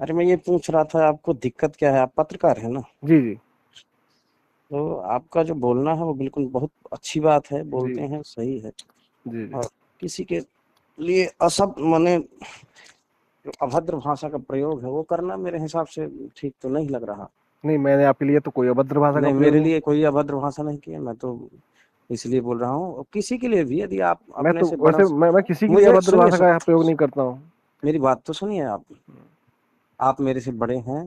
अरे मैं ये पूछ रहा था, आपको दिक्कत क्या है? आप पत्रकार है ना? जी जी। तो आपका जो बोलना है वो बिल्कुल बहुत अच्छी बात है, जी बोलते हैं, सही है। जी जी। और किसी के लिए असभ्य माने जो अभद्र भाषा का प्रयोग है वो करना मेरे हिसाब से ठीक तो नहीं लग रहा। नहीं, मैंने आपके लिए तो कोई अभद्र भाषा का नहीं, प्रयोग मेरे नहीं। लिए कोई अभद्र भाषा नहीं किया, मैं तो इसलिए बोल रहा हूँ। और किसी के लिए भी यदि आप मैं अपने तो से बड़ा, वैसे मैं किसी के लिए मुझे अभद्र सुनिए भाषा का प्रयोग नहीं करता हूँ। मेरी बात तो सुनिए आप मेरे से बड़े हैं,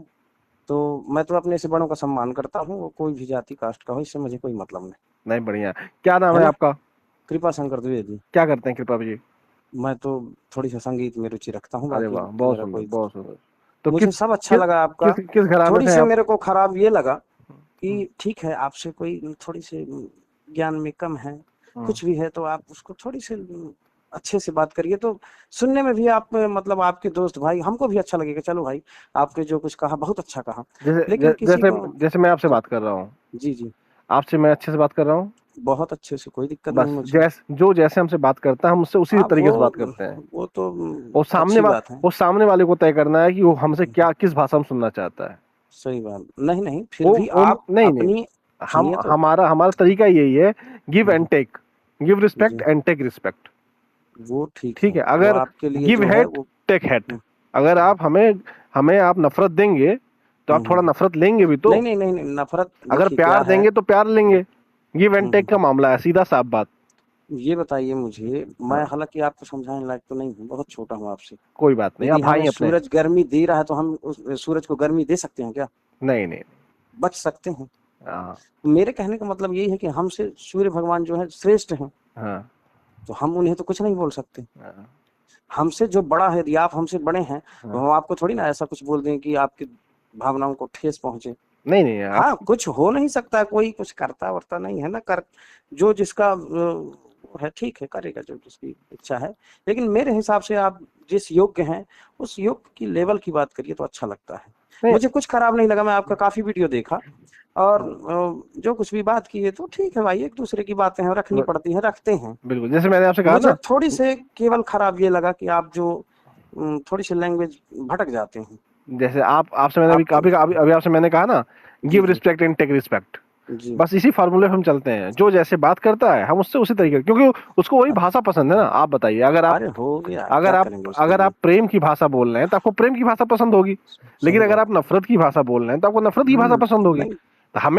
तो मैं तो अपने से बड़ों का सम्मान करता हूँ, वो कोई भी जाति कास्ट का हो, इससे मुझे कोई मतलब नहीं। नहीं, बढ़िया। क्या नाम है है ना? आपका? कृपा शंकर द्विवेदी। क्या करते हैं कृपा जी? मैं तो थोड़ी सी संगीत में रुचि रखता हूँ, अरे बाकी वाह, बहुत मेरा सुंदर कोई, बहुत सुंदर। तो मुझे सब अच्छा किस लगा आपका। किस किस घराने थोड़ी से हैं सी आप? मेरे को खराब ये लगा कि ठीक है, आपसे कोई थोड़ी सी ज्ञान में कम है, हम्म। कुछ भी है, तो आप उसको थोड़ी सी अच्छे से बात करिए, तो सुनने में भी आप मतलब आपके दोस्त भाई हमको भी अच्छा लगेगा। चलो भाई, आपने जो कुछ कहा बहुत अच्छा कहा। लेकिन किसी जैसे को, जैसे मैं आपसे बात कर रहा हूँ, जी जी, आपसे मैं अच्छे से बात कर रहा हूँ। बहुत अच्छे से, कोई दिक्कत नहीं बस मुझे। जो जैसे हमसे बात करता है हम उससे उसी आप तरीके से बात करते हैं। वो तो और अच्छी बात है। वो सामने वाले को तय करना है कि वो हमसे क्या किस भाषा में सुनना चाहता है। सही बात नहीं, नहीं, फिर भी वो आप नहीं नहीं, अपनी, हम सुनिए तो। हमारा हमारा तरीका यही है, give and hmm, take. Give respect जी, एंड टेक रिस्पेक्ट। वो ठीक ठीक है, है, वो अगर आपके लिए गिव जो है हेट वो। Take hate. हम्म, अगर आप हमें हमें आप नफरत देंगे तो आप थोड़ा हम्म। नफरत लेंगे भी तो। नहीं नहीं नहीं नहीं, नफरत अगर देखिए क्या प्यार है। देंगे तो प्यार लेंगे। गिव एंड टेक का हम्म। मामला है, सीधा साफ बात। ये बताइए मुझे, मैं हाँ, हालांकि आपको समझाने लायक तो नहीं हूँ, बहुत छोटा हूँ आपसे। कोई बात नहीं, आप यदि भाई हमें हैं अपने। सूरज गर्मी दे रहा है तो हम उस सूरज को गर्मी दे सकते हैं क्या? नहीं नहीं। बच सकते हैं? हाँ मेरे कहने का मतलब यही है कि हमसे सूर्य भगवान जो है श्रेष्ठ हैं, हाँ तो हम उन्हें तो कुछ नहीं बोल सकते। हाँ हमसे जो बड़ा है, यदि आप हमसे बड़े हैं, तो हाँ। हम आपको थोड़ी ना ऐसा कुछ बोल दें कि आपकी भावनाओं को ठेस पहुंचे। नहीं नहीं आप। हाँ, कुछ हो नहीं सकता, कोई कुछ करता वर्ता नहीं है ना, कर जो जिसका है, ठीक है, करेगा जो जिसकी इच्छा है। लेकिन मेरे हिसाब से आप जिस योग्य हैं, उस योग्य की लेवल की बात करिए तो अच्छा लगता है। नहीं। मुझे कुछ खराब नहीं लगा, मैं आपका काफी वीडियो देखा। और जो कुछ भी बात की है तो ठीक है भाई, एक दूसरे की बातें हैं, रखनी पड़ती हैं, रखते हैं। बिल्कुल, जैसे मैंने आपसे कहा मुझे ना। थोड़ी से केवल खराब ये लगा कि आप जो थोड़ी सी लैंग्वेज भटक जाते हैं जैसे आप आपसे मैंने अभी आप। अभी अभी अभी आपसे मैंने कहा ना, जी गिव जी रिस्पेक्ट एंड टेक रिस्पेक्ट। जी। बस इसी फार्मूले पे हम चलते हैं, जो जैसे बात करता है हम उससे उसी तरीके, क्योंकि उसको वही भाषा पसंद है ना। आप बताइए, अरे हो गया, क्या करेंगे उसके अगर लिए? आप प्रेम की भाषा बोल रहे हैं तो आपको प्रेम की भाषा पसंद होगी। लेकिन सही अगर बात आप नफरत की भाषा बोल रहे हैं तो आपको नफरत की भाषा है। पसंद होगी। नहीं।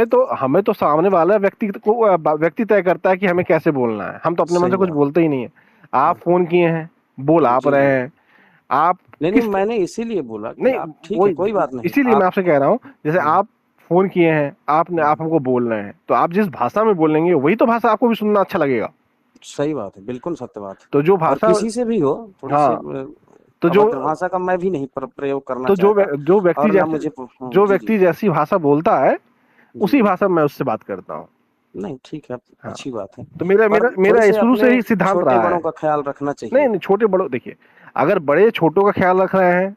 तो हमें तो सामने वाला व्यक्ति तय करता है कि हमें कैसे बोलना है। हम तो अपने मन से सही कुछ बात। बोलते ही नहीं है। आप फोन किए हैं, बोल आप जी रहे जी। हैं। आप नहीं नहीं, किस मैंने इसीलिए बोला कि नहीं, आप ठीक वो है, कोई बात नहीं इसीलिए मैं आप। आपसे कह रहा हूँ, जैसे हम्म, आप फोन किए हैं, आप हमको बोल रहे हैं, तो आप जिस भाषा में बोलेंगे वही तो भाषा आपको भी सुनना अच्छा लगेगा। सही बात है, बिल्कुल सत्य बात है। तो जो और भाषा, किसी से भी हो, थोड़ी सी हाँ, तो जो अभद्र भाषा का मैं भी नहीं प्रयोग करना तो चाहता। जो व्यक्ति और ना जैसे मुझे जो जी जी व्यक्ति जैसी भाषा बोलता है जी उसी जी। भाषा में मैं उससे बात करता हूँ। नहीं ठीक है, हाँ। अच्छी बात है। तो मेरा पर मेरा थोड़ी मेरा से शुरू से अपने ही सिद्धांत छोटे रहा है। बड़ों का ख्याल रखना नहीं चाहिए। नहीं, छोटे बड़ों देखिए, अगर बड़े छोटों का ख्याल रख रहे हैं,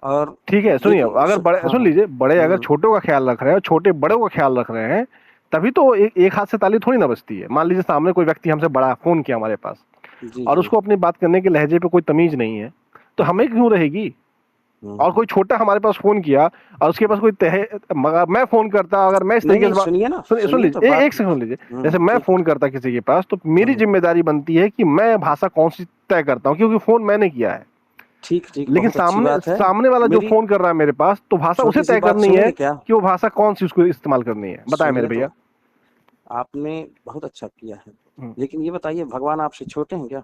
और ठीक है, सुनिए, यदि अगर बड़े, हाँ सुन हाँ। लीजिए, बड़े अगर हम्म। छोटों का ख्याल रख रहे हैं और छोटे बड़ों का ख्याल रख रहे हैं, तभी तो एक हाथ से ताली थोड़ी ना बजती है। मान लीजिए सामने कोई व्यक्ति हमसे बड़ा फोन किया हमारे पास, जी और जी। उसको अपनी बात करने के लहजे पे कोई तमीज नहीं है, तो हमें क्यों रहेगी। और हम्म। कोई छोटा हमारे पास फोन किया और उसके पास कोई मगर मैं फोन करता, अगर मैं इस नहीं तरीके नहीं, से सुनिए ना, सुन सुनिए तो लीजिए, बात। एक सेकंड सुन लीजिए। जैसे मैं ठीक फोन है। करता किसी के पास, तो मेरी हम्म, जिम्मेदारी बनती है कि मैं भाषा कौन सी तय करता हूँ, क्योंकि फोन मैंने किया है। ठीक ठीक, लेकिन बहुत अच्छी सामने बात है। सामने वाला जो मेरी फोन कर रहा है मेरे पास, तो भाषा उसे छोटी सी तय बात करनी है सुनेंगे क्या? कि वो भाषा कौन सी उसको इस्तेमाल करनी है। बताएं मेरे सुनिए भैया। तो, आपने बहुत अच्छा किया है। हम्म। लेकिन ये बताइए, भगवान आपसे छोटे हैं क्या?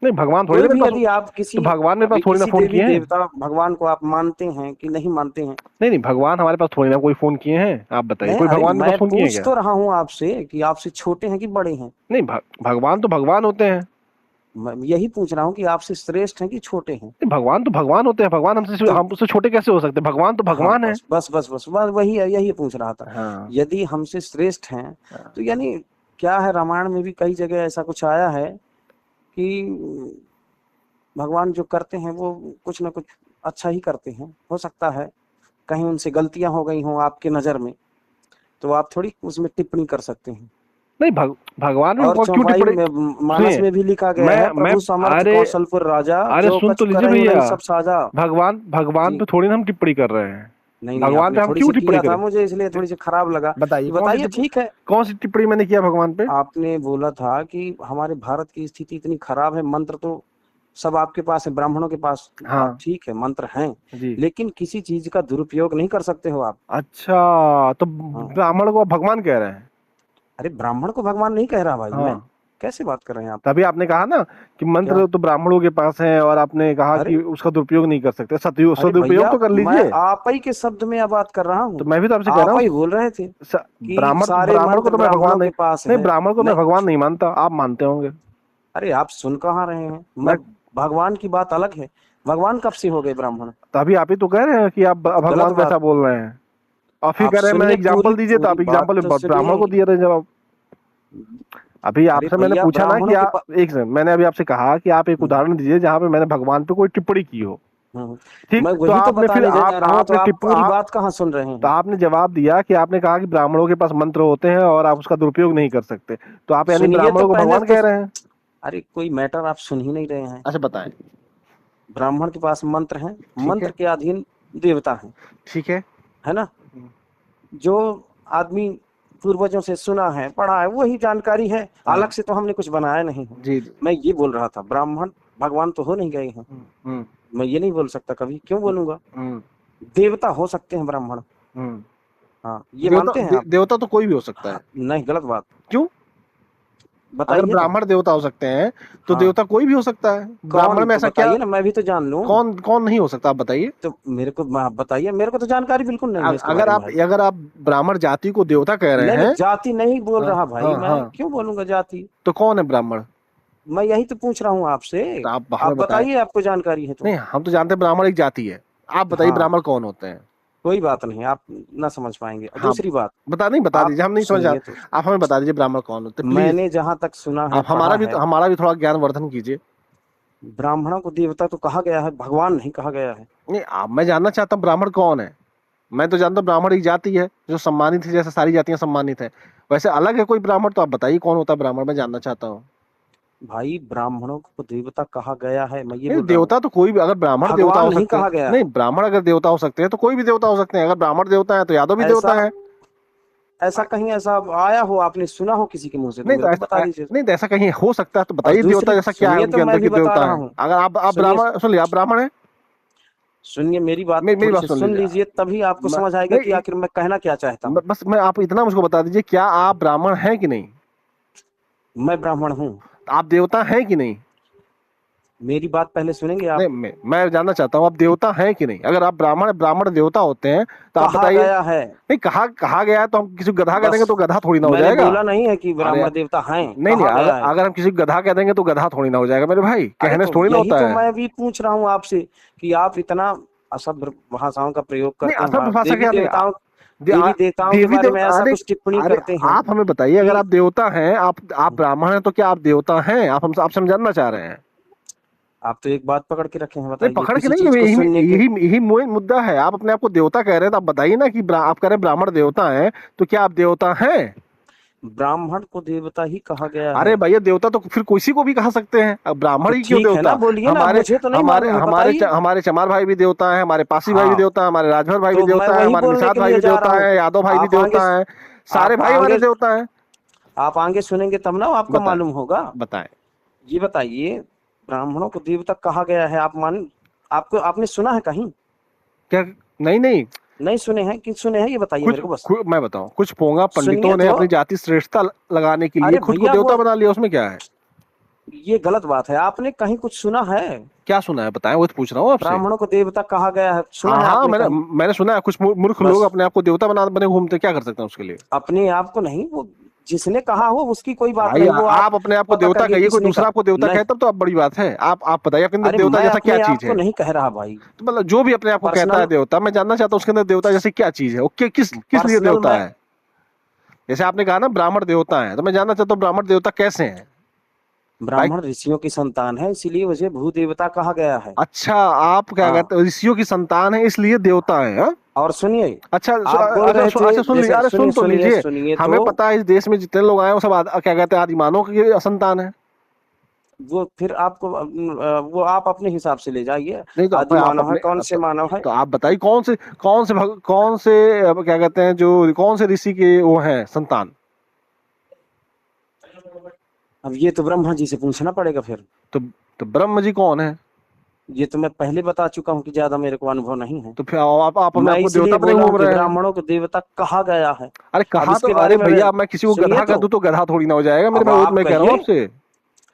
नहीं, भगवान थोड़ी ना कोई मेरे भी पास। यदि आप तो किसी, भगवान मेरे पास अभी थोड़ी ना किसी फोन देवी किए हैं। देवता भगवान को आप मानते हैं कि नहीं मानते हैं? नहीं नहीं, भगवान हमारे पास थोड़ी ना कोई फोन किए हैं। आप बताइए, नहीं, कोई अरे भगवान मेरे मैं पास फोन किए हैं पूछ क्या? तो रहा हूँ आपसे कि आपसे छोटे हैं कि बड़े हैं। नहीं, भगवान तो भगवान होते हैं। मैं यही पूछ रहा हूँ कि आपसे श्रेष्ठ हैं कि छोटे हैं? नहीं, भगवान तो भगवान होते हैं। भगवान हमसे तो हम उससे छोटे कैसे हो सकते हैं? भगवान तो हाँ, भगवान है। बस बस बस बस बस वही है, यही पूछ रहा था। हाँ यदि हमसे श्रेष्ठ हैं, हाँ। तो यानी क्या है, रामायण में भी कई जगह ऐसा कुछ आया है कि भगवान जो करते हैं वो कुछ ना कुछ अच्छा ही करते हैं। हो सकता है कहीं उनसे गलतियां हो गई हों आपके नजर में, तो आप थोड़ी उसमें टिप्पणी कर सकते हैं। नहीं भगवान में और क्यों चौपाई टिप्पणी? में मानस सुनिए, में भी लिखा गया मैं है, प्रभु समर्थ अरे कौशलपुर राजा, अरे जो सुन कछ तो लीजिए करहु नहीं भैया, सब साजा। भगवान जी पे थोड़ी ना हम टिप्पणी कर रहे हैं। नहीं नहीं, भगवान आपने पे हम थोड़ी क्यों सी टिप्पणी किया था, करें? मुझे इसलिए थोड़ी सी खराब लगा। बताइए बताइए, ठीक है। कौन सी टिप्पणी मैंने किया भगवान पे? आपने बोला था कि हमारे भारत की स्थिति इतनी खराब है, मंत्र तो सब आपके पास है, ब्राह्मणों के पास आप, हाँ ठीक है मंत्र हैं, जी। लेकिन किसी चीज का दुरुपयोग नहीं कर सकते हो आप। अच्छा, तो हाँ, ब्राह्मण को आप भगवान कह रहे हैं? अरे ब्राह्मण को भगवान नहीं कह रहा भाई मैं, हाँ, कैसे बात कर रहे हैं आप? तभी आपने कहा ना कि क्या? मंत्र तो ब्राह्मणों के पास है, और आपने कहा अरे कि उसका दुरुपयोग नहीं कर सकते। अरे सदुपयोग भैया, तो कर मैं लीजिए। आप ही के शब्द में अब बात कर रहा तो हूँ। मैं भी तो आपसे कह रहा आप हूँ, ही बोल रहे थे कि ब्राह्मण सारे ब्राह्मण को मंत्र तो मैं भगवान ब्राह्मणों नहीं, के पास नहीं है। ब्राह्मण को मैं नहीं, भगवान नहीं मानता, आप मानते होंगे। अरे आप सुन कहाँ रहे हैं? मैं भगवान की बात अलग है, भगवान कब से हो गए ब्राह्मण? तभी आप ही तो कह रहे हैं कि आप गलत भगवान को बात। ऐसा बोल रहे हैं, और फिर आप कह रहे हैं मैं सुनिए, पूरी एग्जाम्पल दीजिए, तो पूरी आप बात एग्जाम्पल तो ब्राह्मण को सुनिए। दिए रहे जवाब। अभी अरे आपसे मैंने भैया, पूछा ना कि ब्राह्मणों के आप, एक सेकंड, मैंने अभी आपसे कहा कि आप एक हम्म, उदाहरण दीजिए जहां पे मैंने भगवान पे कोई टिप्पणी की हो। मैं ठीक, तो वही तो आपने फिर बताने जा रहा हूँ, तो आपने आप टिप पूरी आप बात कहाँ सुन रहे तो हैं? आपने जवाब दिया कि आपने कहा कि ब्राह्मणों के पास मंत्र होते हैं और आप उसका दुरुपयोग नहीं कर सकते, तो आप यानी सुनिए तो ब्राह्मणों को पहले भगवान तो। कह रहे हैं? अरे कोई मैटर आप सुन ही नहीं रहे हैं। अच्छा बताएं। ब्राह्मण के पास मंत्र हैं, ठीक मंत्र है। के अधीन देवता हैं, ठीक है। है ना? जो आदमी पूर्वजों से सुना है, पढ़ा है, वही जानकारी है, हाँ अलग से तो हमने कुछ बनाया नहीं है। जी जी। मैं ये बोल रहा था, ब्राह्मण भगवान तो हो नहीं गए हैं, हम्म मैं ये नहीं बोल सकता, कभी क्यों बोलूंगा? हम्म देवता हो सकते हैं ब्राह्मण। हम्म हाँ, ये मानते हैं आप? देवता तो कोई भी हो सकता है। हाँ, नहीं, गलत बात। क्यों? अगर बताइए तो। ब्राह्मण देवता हो सकते हैं तो हाँ, देवता कोई भी हो सकता है। ब्राह्मण कौन में तो ऐसा क्या? बताइए ना, मैं भी तो जान लूं। कौन कौन नहीं हो सकता, आप बताइए। तो मेरे को आप बताइए, मेरे को तो जानकारी बिल्कुल नहीं है इसके बारे में भाई। अगर आप ब्राह्मण जाति को देवता कह रहे नहीं नहीं, हैं। जाति नहीं बोल हाँ रहा भाई, हाँ मैं हाँ, क्यों बोलूंगा जाति? तो कौन है ब्राह्मण? मैं यही तो पूछ रहा हूँ आपसे। तो आप आप हमें बताएं। बताइए, आपको जानकारी है तो। नहीं, हम तो जानते हैं ब्राह्मण एक जाति है। आप बताइए हाँ, ब्राह्मण कौन होते हैं? कोई बात नहीं, आप ना समझ पाएंगे। हाँ, दूसरी बात, बता आप दीजिए, हम नहीं समझ सुनिए तो। आप हमें बता दीजिए ब्राह्मण कौन होते हैं प्लीज। मैंने जहां तक सुना है, आप पढ़ा है, हमारा भी थोड़ा ज्ञान वर्धन कीजिए। ब्राह्मणों को देवता तो कहा गया है, भगवान नहीं कहा गया है। नहीं, आप, मैं जानना चाहता हूँ ब्राह्मण कौन है। मैं तो जानता हूँ ब्राह्मण एक जाति है जो सम्मानित है, जैसे सारी जातियां सम्मानित है, वैसे अलग है कोई ब्राह्मण, तो आप बताइए कौन होता है ब्राह्मण, मैं जानना चाहता हूँ। भाई, ब्राह्मणों को देवता कहा गया है, मैं ये नहीं, बोल रहा हूँ। देवता तो कोई भी, अगर ब्राह्मण देवता भगवान हो नहीं सकते हैं। कहा गया नहीं, है। ब्राह्मण अगर देवता हो सकते हैं तो कोई भी देवता हो सकते हैं। अगर ब्राह्मण देवता है तो यादव भी ऐसा देवता है। ऐसा कहीं ऐसा आया हो, आपने सुना हो किसी के मुंह से, तो नहीं मेरे तो को बता दीजिए। नहीं तो ऐसा कहीं हो सकता है तो और बताइए, देवता दूसरी जैसा क्या है सुनिए, उनके तो अंदर मैं की भी बता देवता रहा है। हूँ। अगर आप सुनिए, ब्राह्मण, सुन लिया, आप ब्राह्मण है? सुनिए मेरी बात मेरी थोड़ी बात सी सुन सुन लीजिए। लीजिए, तभी आपको समझ आएगा कि नहीं, आखिर मैं कहना क्या चाहता हूँ। बस मैं आप इतना मुझको बता दीजिए, क्या आप ब्राह्मण हैं कि नहीं? मैं ब्राह्मण हूँ। आप देवता हैं कि नहीं? मेरी बात पहले सुनेंगे आप? नहीं, मैं जानना चाहता हूँ आप देवता हैं कि नहीं। अगर आप ब्राह्मण देवता होते हैं तो आप कहा बताइए। गया है। नहीं, कहा गया है तो हम किसी को गधा कह देंगे बस, तो गधा थोड़ी ना हो मैंने जाएगा। बोला नहीं है कि अरे ब्राह्मण देवता हैं, नहीं, कहा अगर गया है। अगर हम किसी को गधा कह देंगे तो गधा थोड़ी ना हो जाएगा मेरे भाई, अरे कहने से तो थोड़ी ना यही होता तो है। मैं भी पूछ रहा हूँ आपसे कि आप इतना असभ्य भाषाओं का प्रयोग नहीं, करते हैं, असभ्य भाषा देवी क्या नहीं, देवताओं देवी देवताओं के देवी बारे में देवता, ऐसा अरे कुछ टिप्पणी अरे करते हैं आप हमें बताइए, अगर कि। आप देवता हैं, आप ब्राह्मण हैं, तो क्या आप देवता हैं? आप हमसे आपसे हम जानना चाह रहे हैं। आप तो एक बात पकड़ के रखे हैं, नहीं, बताइए पकड़ के किसी नहीं, चीज को सुनने के। यही मुद्दा है। आप अपने आप को देवता कह रहे हैं तो आप बताइए ना कि आप कह रहे हैं ब्राह्मण देवता हैं, तो क्या आप देवता हैं? ब्राह्मण को देवता ही कहा गया अरे है। भैया, देवता तो फिर किसी को भी कहा सकते हैं, अब ब्राह्मण तो ही क्यों ठीक है ना, देवता? बोलिए ना, हमारे मुझे तो नहीं हमारे मालूम है, हमारे बताइए। हमारे चमार भाई भी देवता है, हमारे पासी भाई भी हाँ, देवता है, हमारे राजभर भाई भी तो मैं देवता है, वही हमारे बोलने निषाद के भाई लिए भी जा रहा देवता हूँ। है, यादव भाई भी आप आगे देवता है, सारे आप भाई हमारे आगे देवता है। आप आगे सुनेंगे तब ना आपको बताएं, मालूम होगा। बताएं। ये बताइए, ब्राह्मणों को देवता कहा गया है, आप मान आपको आपने सुना है कहीं? क्या? नहीं नहीं, नहीं सुने हैं कि सुने हैं, ये बताइए मेरे को बस। मैं बताऊं, कुछ पोंगा सुनिए पंडितों ने तो। अपनी जाति श्रेष्ठता लगाने के लिए अरे खुद को भैया, देवता वो बना लिया, उसमें क्या है? ये गलत बात है, आपने कहीं कुछ सुना है? क्या सुना है बताएं, वो तो पूछ रहा हूँ आपसे। ब्राह्मणों को देवता कहा गया है, सुना हाँ है हाँ, आपने कहीं? मैंने सुना है, कुछ मूर्ख लोग बस, अपने आप को देवता बने घूमते, क्या कर सकते हैं उसके लिए? अपने आप को नहीं, वो जिसने कहा हो उसकी कोई बात भाई, नहीं, वो आप आप अपने आप को पता देवता करिए कहिए, कोई किसने दूसरा कहा। आपको देवता नहीं, कहे तब तो आप बड़ी बात है। आप बताइए अपने अंदर अरे देवता मैं जैसा क्या अपने आप चीज को है? नहीं कह रहा भाई। तो मतलब जो भी अपने आप को कहता है पर्सनल देवता, मैं जानना चाहता हूँ उसके अंदर देवता जैसी क्या चीज है, वो किस लिए पर्सनल देवता मैं है? जैसे आपने कहा ना ब्राह्मण देवता है, तो मैं जानना चाहता हूँ ब्राह्मण देवता कैसे हैं? भाई ब्राह्मण ऋषियों की संतान है, इसीलिए उसे भू देवता कहा गया है। अच्छा, आप क्या हाँ, कहते हो, ऋषियों की संतान है इसलिए देवता है, हाँ? और सुनिए, अच्छा आप बोल रहे थे, अच्छा सुन लीजिए, जैसे अरे सुनिए सुन तो सुनिए लीजिए। सुनिए हमें तो पता है इस देश में जितने लोग आए हैं वो सब क्या कहते हैं आदिमानव की संतान है। वो फिर आपको वो आप अपने हिसाब से ले जाइए। नहीं तो आदि भाई आप मानव है, अपने कौन से मानव है? तो आप बताइए कौन से क्या कहते हैं जो कौन से ऋषि के वो हैं संतान। अब ये तो ब्रह्मा जी से पूछना पड़ेगा फिर। तो ब्रह्म जी कौन है? ये तो मैं पहले बता चुका हूँ कि ज्यादा मेरे को अनुभव नहीं है। तो फिर आप अपने मैं आप को देवता इसलिए बने बोला हूँ घूम कि रहे हैं। ब्राह्मणों को देवता कहा गया है। अरे अब कहा तो, इसके अरे बारे में भैया मैं किसी को सुनिए गधा कह दूं तो गधा थोड़ी ना हो जाएगा मेरे, अब मैं आप मैं कह रहा हूँ कहिए, आपसे।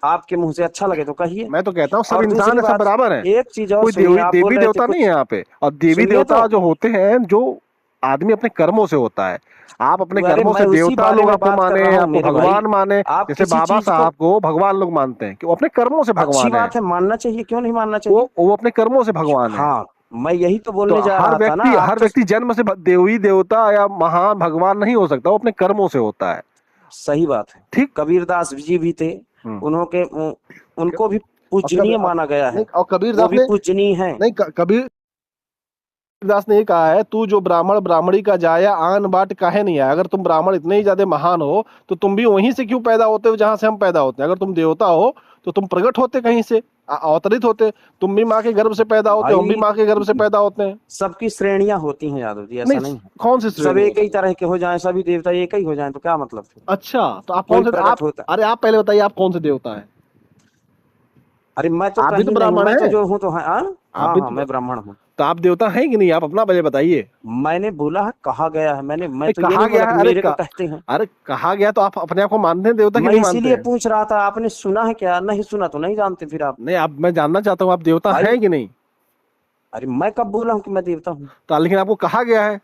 आपके मुंह से अच्छा लगे तो कहिए। मैं तो कहता हूँ सब और इंसान दूसरी है, सब बात, बराबर है। एक चीज और कोई सुनिए, आप बोल देवी रहे थे देवता नहीं है कुछ, यहाँ पे। और देवी सुनिए तो। देवता जो होते हैं, जो आदमी अपने कर्मों से होता है। आप अपने अरे कर्मों मैं से उसी देवता बारे लोग में आपको बात कर माने, रहा हूँ आपको मेरे भाई। भगवान माने, आप जैसे किसी बाबा चीज को, साहब को भगवान लोग मानते हैं कि वो अपने कर्मों से अच्छी भगवान है। बात है, मानना चाहिए, क्यों नहीं मानना चाहिए। वो अपने कर्मों से भगवान है। हाँ, मैं यही तो तो बोलने जा रहा था ना, आप हर तो व्यक्ति जन्म से देवी देवता या महान भगवान नहीं हो सकता, वो अपने कर्मों से होता है। सही बात है। ठीक। कबीरदास जी भी थे, हम्म। उनको भी और कबीर पूजनीय माना गया नहीं, है, और वो कबीरदास भी ने पूजनीय है। नहीं, कबीर दास ने ये कहा है, तू जो ब्राह्मण ब्राह्मणी का जाया आन बाट काहे नहीं आया। अगर तुम ब्राह्मण इतने ही ज्यादा महान हो तो तुम भी वहीं से क्यों पैदा होते हो जहां से हम पैदा होते हैं। अगर तुम देवता हो तो तुम प्रकट होते कहीं से, अवतरित होते। तुम भी माँ के गर्भ से पैदा होते हो, हम भी भाई माँ के गर्भ से पैदा होते हैं। सबकी श्रेणियां होती हैं यादव जी, नहीं, ऐसा नहीं है। कौन सी सब श्रेणी एक ही होती है? तरह के हो जाएं, सभी देवता एक ही हो जाएं तो क्या मतलब फिर? अच्छा, तो आप कोई कौन से प्रकट आप होता, अरे आप पहले बताइए, आप कौन से देवता है? अरे मैं तो आप भी तो कहीं नहीं, ब्राह्मण मैं तो है। जो हूँ तो है। हाँ आप हाँ भी हाँ, मैं ब्राह्मण हूँ। तो आप देवता हैं कि नहीं, आप अपना पहले बताइए। मैंने बोला है कहा गया है, मैं नहीं, तो ये कहा नहीं गया बोला है, कि मेरे को कहते हैं। अरे कहा गया तो आप अपने आप को मानते हैं देवता कि मैं नहीं मानते इसीलिए हैं? पूछ रहा था, आपने सुना है क्या? नहीं सुना तो नहीं जानते फिर आप। नहीं, आप मैं जानना चाहता हूँ आप देवता भाई हैं कि नहीं। अरे मैं कब बोला हूँ कि मैं देवता हूँ? तो लेकिन आपको कहा गया है।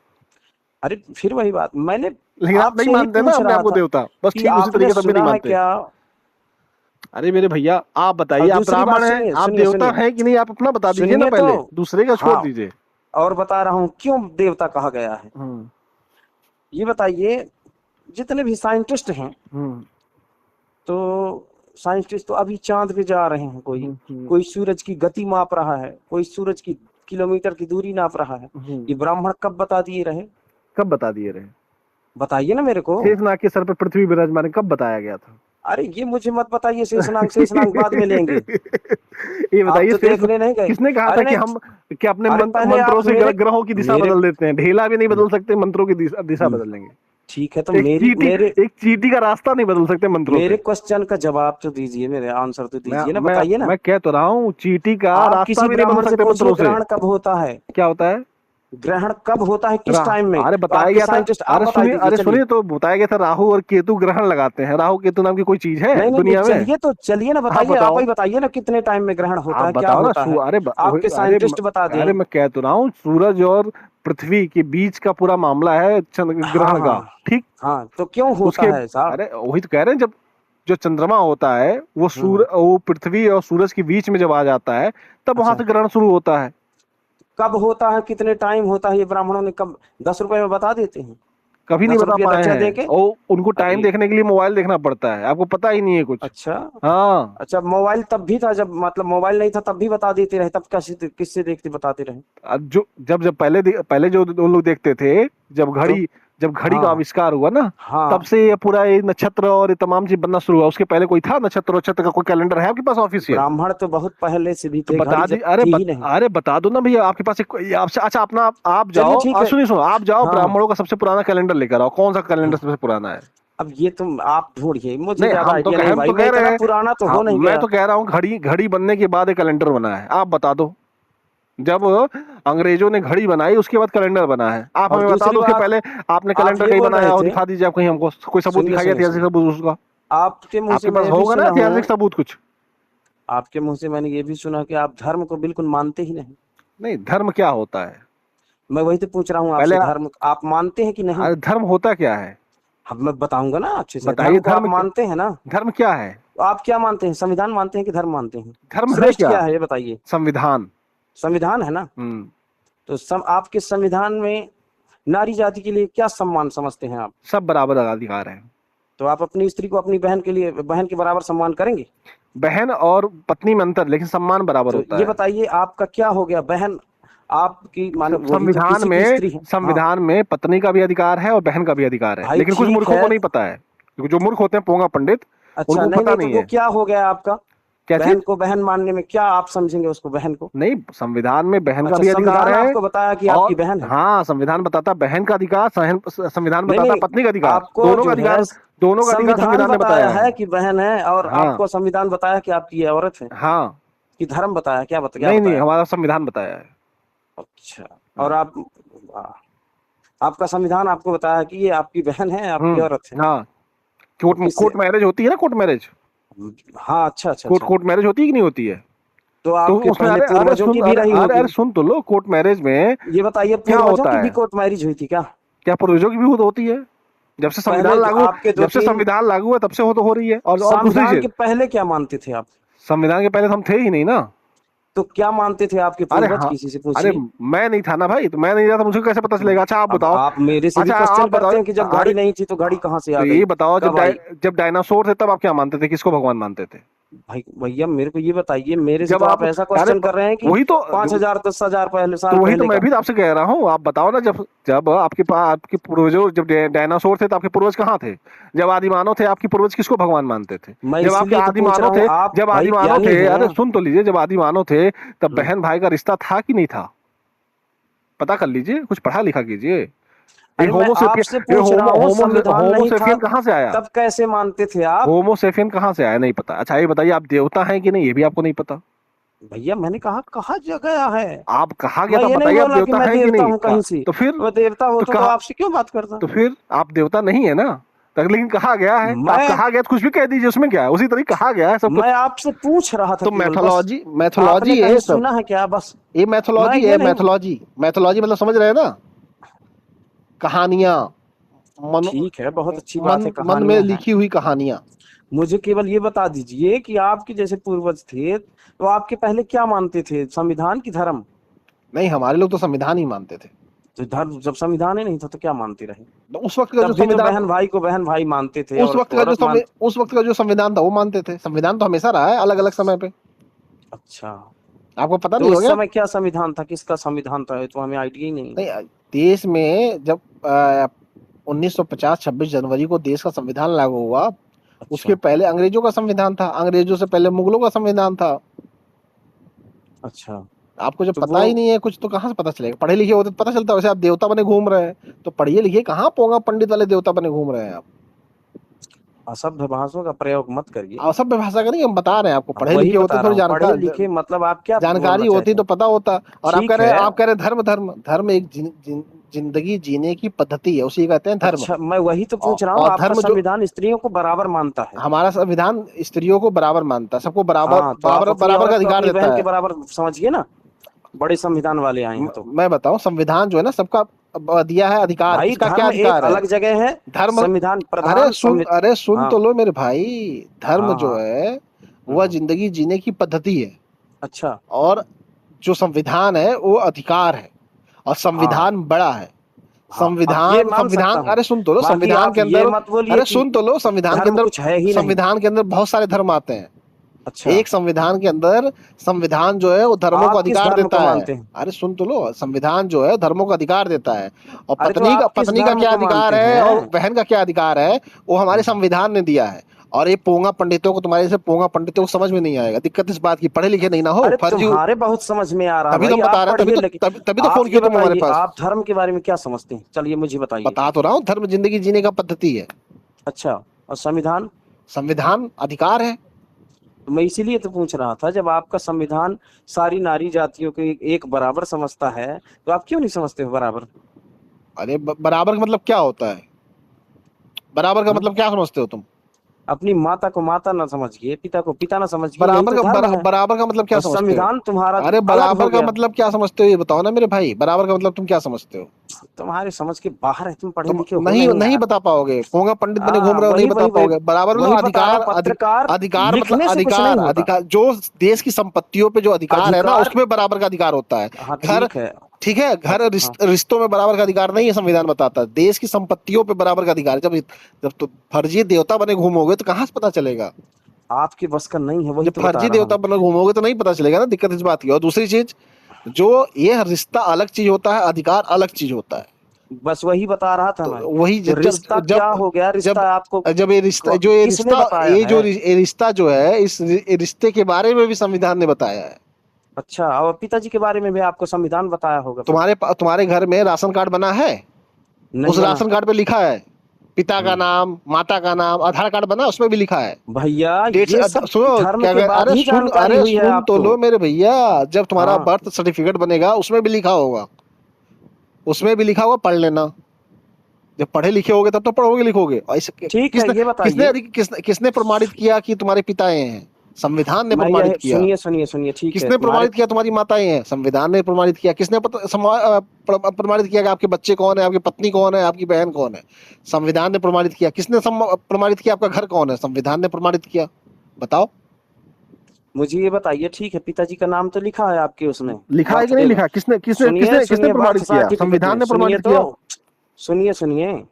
अरे फिर वही बात, मैंने लेकिन आप नहीं आपसे ही मानते ना पूछ अपने आप रहा को था देवता, बस कि ठीक उसी आपने तरीके से हम भी नहीं सुना है मानते। क्या। अरे मेरे भैया आप और बताइए, आप दूसरी बात ब्राह्मण हैं, सुनिए आप सुनिए देवता सुनिए हैं कि नहीं, आप अपना बता दीजिए ना सुनिए तो। पहले, दूसरे का छोड़ हाँ, दीजिए। और बता रहा हूँ क्यों देवता कहा गया है। हम्म। ये बताइए, जितने भी साइंटिस्ट हैं, हम्म। तो साइंटिस्ट तो अभी चांद पे जा रहे हैं, कोई हम्म। कोई सूरज की गति माप रहा है, कोई सूरज की किलोमीटर की दूरी नाप रहा है। हम्म। ये ब्राह्मण कब बता दिए रहे? कब बता दिए रहे? बताइए ना मेरे को। शेषनाग के सर पे पृथ्वी विराजमान है, कब बताया गया था? अरे ये मुझे मत बताइए, शेषनाग बाद में लेंगे। ये आप बताइए तो देखने नहीं गए। किसने कहा था अरे कि नहीं, हम क्या अपने अरे पहले मंत्रों आप से मेरे ग्रहों की दिशा मेरे बदल देते हैं? ढेला भी नहीं बदल सकते, मंत्रों की दिशा बदल देंगे। ठीक है तो एक मेरी चीटी मेरे एक चीटी का रास्ता नहीं बदल सकते मंत्रों मेरे से। क्वेश्चन का जवाब तो दीजिए, मेरे आंसर तो मैं दीजिए ना, मैं बताइए ना। मैं कह तो रहा हूँ, चीटी का आप रास्ता किसी भी नहीं बदल ब्राह्मण से सकते पूछिए मंत्रों से। ग्रहण कब होता है। क्या होता है? ग्रहण कब होता है, किस टाइम में? अरे तो बताया आपके गया था। साइंटिस्ट आप बता दीजिए, अरे चलिए। सुनिए तो बताया गया था, राहु और केतु ग्रहण लगाते हैं। राहु केतु नाम की कोई चीज है नहीं नहीं नहीं, दुनिया में? चलिए तो चलिए ना, आप बताइए, आप बताओ। ही बताइए ना, कितने टाइम में ग्रहण होता आप है, क्या बताओ ना। होता है? आपके साइंटिस्ट बता अरे दें। मैं कह तो रहा हूँ, सूरज और पृथ्वी के बीच का पूरा मामला है हाँ ग्रहण का। हाँ ठीक। हाँ, तो क्यों होता उसके है साहब? अरे वही तो कह रहे हैं, जब जो चंद्रमा होता है हम्म। वो पृथ्वी और सूरज के बीच में जब आ जाता है, तब वहां अच्छा, से ग्रहण शुरू होता है। कब होता है, कितने टाइम होता है, ये ब्राह्मणों ने कब 10 रुपए में बता देते हैं? कभी नहीं दस बता रुपया पाए दक्षिणा दे हैं, के। और उनको टाइम अरे देखने के लिए मोबाइल देखना पड़ता है, आपको पता ही नहीं है कुछ। अच्छा। हाँ। अच्छा, मोबाइल तब भी था, जब मतलब मोबाइल नहीं था तब भी बता देते रहे, तब कैसे किससे देखते बताते रहे? अब जो जब पहले जो लोग देखते थे, जब तो घड़ी का हाँ आविष्कार हुआ ना, तब हाँ, से ये पूरा ये नक्षत्र और ये तमाम चीज बनना शुरू हुआ। उसके पहले कोई था नक्षत्र का कोई कैलेंडर है आपके पास ऑफिशियल? ब्राह्मण तो बहुत पहले से भी तो थे, घड़ी बता दी। जब थी ही नहीं। अरे बता दो ना भैया, आपके पास आपसे अच्छा अपना आप चलिए जाओ, ठीक है। सुनिए सुनो, आप जाओ हाँ ब्राह्मणों का सबसे पुराना कैलेंडर लेकर आओ। कौन सा कैलेंडर हाँ, सबसे पुराना है? अब ये तुम आप ढूंढिए, मुझे नहीं, ज्यादा आइडिया नहीं हम भाई, तो मैं कह रहे इतना हैं। पुराना तो हाँ, हो नहीं मैं गया। तो कह रहा हूँ, घड़ी बनने के बाद एक कैलेंडर बना है, आप बता दो। जब अंग्रेजों ने घड़ी बनाई उसके बाद कैलेंडर बना है, आप और हमें बता दूसरी दो। उसके बात, पहले आपने आप कैलेंडर ये कहीं बोल बनाया रहे हो, थे, दिखा दीजिए आप कहीं हमको, कोई सबूत सुनिए दिखाइए, सुनिए ऐतिहासिक सुनिए, सबूत उसका। आपके मुंह से आपके मैं पास ये भी होगा ना सुना ऐतिहासिक हूँ, सबूत कुछ? आपके मुंह से मैंने ये भी सुना कि आप धर्म को बिल्कुल मानते ही नहीं। नहीं, धर्म क्या होता है? मैं वही तो पूछ रहा हूँ पहले आपसे, धर्म आप मानते हैं कि नहीं? अरे धर्म होता क्या है? अब मैं बताऊंगा ना अच्छे से, बताइए धर्म को आप मानते हैं ना? धर्म क्या है? तो आप क्या मानते हैं, संविधान मानते हैं कि धर्म मानते हैं? धर्म है श्रेष्ठ क्या? क्या है ये बताइए। संविधान। संविधान है ना? हम्म। तो आपके संविधान में नारी जाति के लिए क्या सम्मान समझते हैं आप? सब बराबर अधिकार है। तो आप अपनी स्त्री को अपनी बहन के लिए, बहन के बराबर सम्मान करेंगे? बहन और पत्नी में अंतर, लेकिन सम्मान बराबर तो होता ये है। बताइए आपका क्या हो गया, बहन आपकी मान वही तो संविधान किसी की में, स्त्री है। हाँ संविधान में पत्नी का भी अधिकार है और बहन का भी अधिकार है, भाई लेकिन कुछ ठीक मूर्खों है। को नहीं पता है, क्योंकि जो मूर्ख होते हैं पोंगा पंडित, अच्छा उनको नहीं पता नहीं, तो नहीं वो है। क्या हो गया आपका, क्या चीज? बहन को बहन मानने में क्या आप समझेंगे उसको बहन को? नहीं, संविधान में बहन का अच्छा भी अधिकार संविधान है। आपको बताया कि आपकी और बहन है? हाँ, संविधान बताता बहन का अधिकार, संविधान नहीं बताता नहीं, पत्नी का अधिकार, आपको दोनों का जो है अधिकार, दोनों का अधिकार संविधान संविधान ने बताया बताया है। है कि बहन है, और हाँ आपको संविधान बताया कि आपकी ये औरत है, हाँ। कि धर्म बताया, क्या नहीं नहीं, बताया? हमारा संविधान बताया है। अच्छा। और हाँ। आपका संविधान आपको बताया कि ये आपकी बहन है, आपकी औरत है। हाँ। तो कोर्ट किस कोर्ट मैरिज होती है ना, कोर्ट मैरिज, हाँ अच्छा अच्छा कोर्ट अच्छा। कोर्ट मैरिज होती है कि नहीं होती है? तो तो आपके उसमें, पहले अरे अरे पूर्वजों सुन, की भी अरे रही अरे होगी। अरे सुन तो लो, कोर्ट मैरिज में ये बताइए क्या पूर्वजों होता की भी है? कोर्ट मैरिज हुई थी क्या? क्या पूर्वजों की भी होती है? जब से पहले संविधान लागू, आपके दो जब से तीन संविधान लागू है तब से हो रही है। और दूसरी संविधान चीज, के पहले क्या मानते थे आप? संविधान के पहले तो हम थे ही नहीं ना। तो क्या मानते थे आपके अरे पूर्वज, हाँ, किसी से अरे पूछिए। मैं नहीं था ना भाई, तो मैं नहीं था तो मुझे कैसे पता चलेगा? अच्छा आप अब बताओ। आप मेरे से भी अच्छा आप क्वेश्चन बताओ। करते हैं कि जब अरे घड़ी नहीं थी तो घड़ी कहाँ से तो आ गई, ये बताओ, कब आई? जब डायनासोर थे तब आप क्या मानते थे, किसको भगवान मानते थे? भाई भैया मेरे को ये बताइए, मेरे से जब तो आप आप, ऐसा अरे क्वेश्चन कर रहे हैं कि वही तो, 5,000 10,000 पहले तो साल वही तो पहले मैं का। भी आपसे कह रहा हूँ। आप बताओ ना, जब जब आपके पूर्वजों, जब डायनासोर थे तो आपके पूर्वज कहाँ थे? जब आदि मानव थे, आपके पूर्वज किसको भगवान मानते थे? मैं जब आपके इसीलिए तो आदि पूछ रहा मानव हूँ, थे, आप जब आदि भाई मानव ज्ञानी थे, हैं। अरे सुन तो लीजिए, जब आदि मानव थे तब हम्म। बहन भाई का रिश्ता था कि नहीं था? पता कर लीजिए, कुछ पढ़ा लिखा कीजिए। ये अरे मैं आपसे होमोसेपियन, ये पूछ रहा हूँ, संविधान नहीं था होमोसेपियन कहाँ से आया? तब कैसे मानते थे आप? होमोसेपियन कहाँ से आया नहीं पता? अच्छा ये बताइए, आप देवता हैं कि नहीं, ये भी आपको नहीं पता? भैया मैंने कहा कहा गया है। आप कहा गया मैं था, ये नहीं बताइए आप बोला कि देवता मैं हैं कि देवता नहीं? हूँ कहीं से। तो फिर, मैं देवता तो होता तो कहा, आपसे क्यों बात करता? तो फिर आप देवता नहीं है ना? तो लेकिन कहा गया है, तो आप मैं कहा गया तो कुछ भी कह दीजिए, उसमें क्या है? उसी तरीके कहा गया है सब कुछ। मैं आपसे पूछ रहा था तो केवल, बस। मैथोलॉजी, आपने मैथोलॉजी है कहीं ये सब, सुना है क्या? बस। ये मैं मैथोलॉजी ये है, नहीं। मैथोलॉजी। मैथोलॉजी मतलब समझ रहे हैं ना? कहानियां, मन, ठीक है, बहुत अच्छी बात है, मन में कहानियां हैं। लिखी हुई कहानियां। मुझे केवल ये बता दीजिए कि आपके जैसे पूर्वज थे तो आपके पहले क्या मानते थे, संविधान की धर्म? नहीं, हमारे लोग तो संविधान ही मानते थे। तो धर्म जब संविधान ही नहीं था तो क्या मानते रहे? तो उस वक्त का जो तब भी तो संविधान, बहन भाई को बहन भाई मानते थे, उस औरत वक्त को का जो औरत मानते। उस वक्त का जो संविधान था वो मानते थे। संविधान तो हमेशा रहा है, अलग अलग समय पे। अच्छा। आपको पता तो नहीं हो उस गया? समय क्या संविधान था, किसका संविधान था, ये तो हमें आइडिया ही नहीं है। नहीं, देश में जब 1950 26 जनवरी को देश का संविधान लागू हुआ, उसके अच्छा पहले अंग्रेजों का संविधान था, अंग्रेजों से पहले मुगलों का संविधान था। अच्छा। आपको जब तो पता वो ही नहीं है कुछ, तो कहाँ से पता चलेगा? पढ़े लिखे होते तो पता चलता। वैसे आप देवता बने घूम रहे हैं, तो पढ़िए लिखिए, कहाँ पोंगा पंडित वाले देवता बने घूम रहे हैं आप? असभ्य भाषाओं का प्रयोग मत करिए। असभ्य भाषा का नहीं, हम बता रहे हैं आपको, अब पढ़े वही लिखे होते बता रहा थोड़ी हूँ, पढ़े जानकार, लिखे मतलब आप क्या बोलना जानकारी होती चाहते तो हैं? पता होता। और ठीक है। आप कह रहे धर्म, धर्म एक जिंदगी जीने की पद्धति है, उसी कहते हैं धर्म। अच्छा मैं वही तो पूछ रहा हूँ, और आपका धर्म जो, संविधान स्त्रियों को बराबर मानता है। हमारा संविधान स्त्रियों को बराबर मानता है, सबको बराबर हाँ तो आप बराबर अपनी बराबर का औरत को अधिकार अपनी बहन देता के है। बराबर समझिए ना, बड़े संविधान वाले आए हैं तो। मैं बताऊं, संविधान जो है ना सबका दिया है अधिकार। भाई किसका क्या धर्म एक अधिकार है? अलग जगह है, धर्म, संविधान प्रधान अरे सुन हाँ तो लो मेरे भाई। धर्म हाँ जो हाँ। है वह हम्म। जिंदगी जीने की पद्धति है, अच्छा। और जो संविधान है वो अधिकार है, और हाँ संविधान बड़ा है। हाँ, अब ये मान सकता संविधान, हूँ। अरे सुन तो लो, बाकी संविधान आप के ये अंदर, मत बोलिए अरे कि सुन तो लो, संविधान के धर्म अंदर, कुछ है ही नहीं। संविधान के अंदर बहुत सारे धर्म आते हैं। अच्छा। एक संविधान के अंदर, संविधान जो है वो धर्मों को आप किस अधिकार धर्म देता को है। मानते हैं? अरे सुन तो लो, संविधान जो है धर्मों को अधिकार देता है। और अरे तो आप किस पत्नी का धर्म क्या को अधिकार मानते है और हैं? बहन का क्या अधिकार है, वो हमारे संविधान ने दिया है। और ये पोंगा पंडितों को, तुम्हारे जैसे पोंगा पंडितों को समझ में नहीं आएगा। दिक्कत इस बात की, पढ़े लिखे नहीं ना हो, अरे फर्जी। तुम्हारे बहुत समझ में आ रहा है तभी तो भाई, हम बता आप रहे हैं, पढ़िए लेकिन। तभी तो आप फोन ये किया तुम हमारे बताइए, पास। आप धर्म के बारे में क्या समझते हैं, चलिए मुझे बताइए। बता तो रहा हूँ, धर्म जिंदगी जीने का पद्धति है। अच्छा। और संविधान? संविधान अधिकार है। तो मैं इसीलिए तो पूछ रहा था, जब आपका संविधान सारी नारी जातियों को एक बराबर समझता है तो आप क्यों नहीं समझते हो बराबर? अरे बराबर का मतलब क्या होता है? बराबर का हम्म? मतलब क्या समझते हो तुम? अपनी माता को माता ना समझिए, पिता को पिता ना समझिए, यही तो धर्म है। बराबर का मतलब क्या और समझते हो? संविधान तुम्हारा अरे अलग हो बराबर का गया। मतलब क्या समझते हो, ये बताओ ना मेरे भाई, बराबर का मतलब तुम क्या समझते हो? तुम्हारे समझ के बाहर है, तुम पढ़े तुम लिखे हो नहीं नहीं नहीं यार। बता पाओगे, पोंगा पंडित बने घूम हाँ रहे हो, नहीं वही बता वही वही पाओगे। बराबर मतलब वही बता रहा अधिकार, हूँ, पत्रकार अधिकार मतलब लिखने से कुछ नहीं अधिकार, होता। जो देश की संपत्तियों पे जो अधिकार है ना, अधिकार। उसमें बराबर का अधिकार होता है। हाँ घर, ठीक है। ठीक है, घर हाँ रिश्तों में बराबर का अधिकार नहीं है, संविधान बताता है। देश की संपत्तियों पे बराबर का अधिकार है। जब जब तो फर्जी देवता बने घूमोगे तो कहाँ से पता चलेगा? आपके बस का नहीं है, वही जब तो बता फर्जी रहा देवता हूँ। बन घूमोगे तो नहीं पता चलेगा ना, दिक्कत इस बात की। और दूसरी चीज, जो ये रिश्ता अलग चीज होता है, अधिकार अलग चीज होता है। बस वही बता रहा था तो मैं। वही तो जब रिश्ता क्या जब हो गया, जब रिश्ता आपको जब ये रिश्ता, जो ये किसने रिश्ता, बताया है? ये रिश्ता जो है, इस रिश्ते के बारे में भी संविधान ने बताया है। अच्छा, और पिताजी के बारे में भी आपको संविधान बताया होगा फिर? तुम्हारे घर में राशन कार्ड बना है? उस नहीं बना। राशन कार्ड पे लिखा है पिता का हम्म। नाम, माता का नाम, आधार कार्ड बना, उसमें भी लिखा है भैया डेट्स। ये सब सुनो धर्म क्या के बाद अरे ही सुन, जानकारी अरे हुई है सुन तो आपको। लो मेरे भैया, जब तुम्हारा हाँ बर्थ सर्टिफिकेट बनेगा उसमें भी लिखा होगा, उसमें भी लिखा होगा, पढ़ लेना। जब पढ़े लिखे होगे तब तो पढ़ोगे लिखोगे। और ठीक है, किसने ये बताइए। किसने प्रमाणित किया कि तुम्हारे पिता ये हैं? संविधान ने मैं प्रमाणित यह किया। सुनिए सुनिए सुनिए, ठीक है किसने तुम्हारे। प्रमाणित किया तुम्हारी माताएं हैं? संविधान ने प्रमाणित किया। किसने प्रमाणित किया कि आपके बच्चे कौन है, आपकी पत्नी कौन है, आपकी बहन कौन है? संविधान ने प्रमाणित किया। किसने प्रमाणित किया आपका घर कौन है? संविधान ने प्रमाणित किया। बताओ। मुझे ये बताइए, ठीक है पिताजी का नाम तो लिखा है आपके उसमें लिखा है कि नहीं बर्थडे में। लिखा? किसने किसने सुनिए किसने किसने सुनिए, बर्थ प्रमाणित किया? सर्टिफिकेट संविधान में ने सुनिए प्रमाणित तो। किया। सुनिए सुनिए,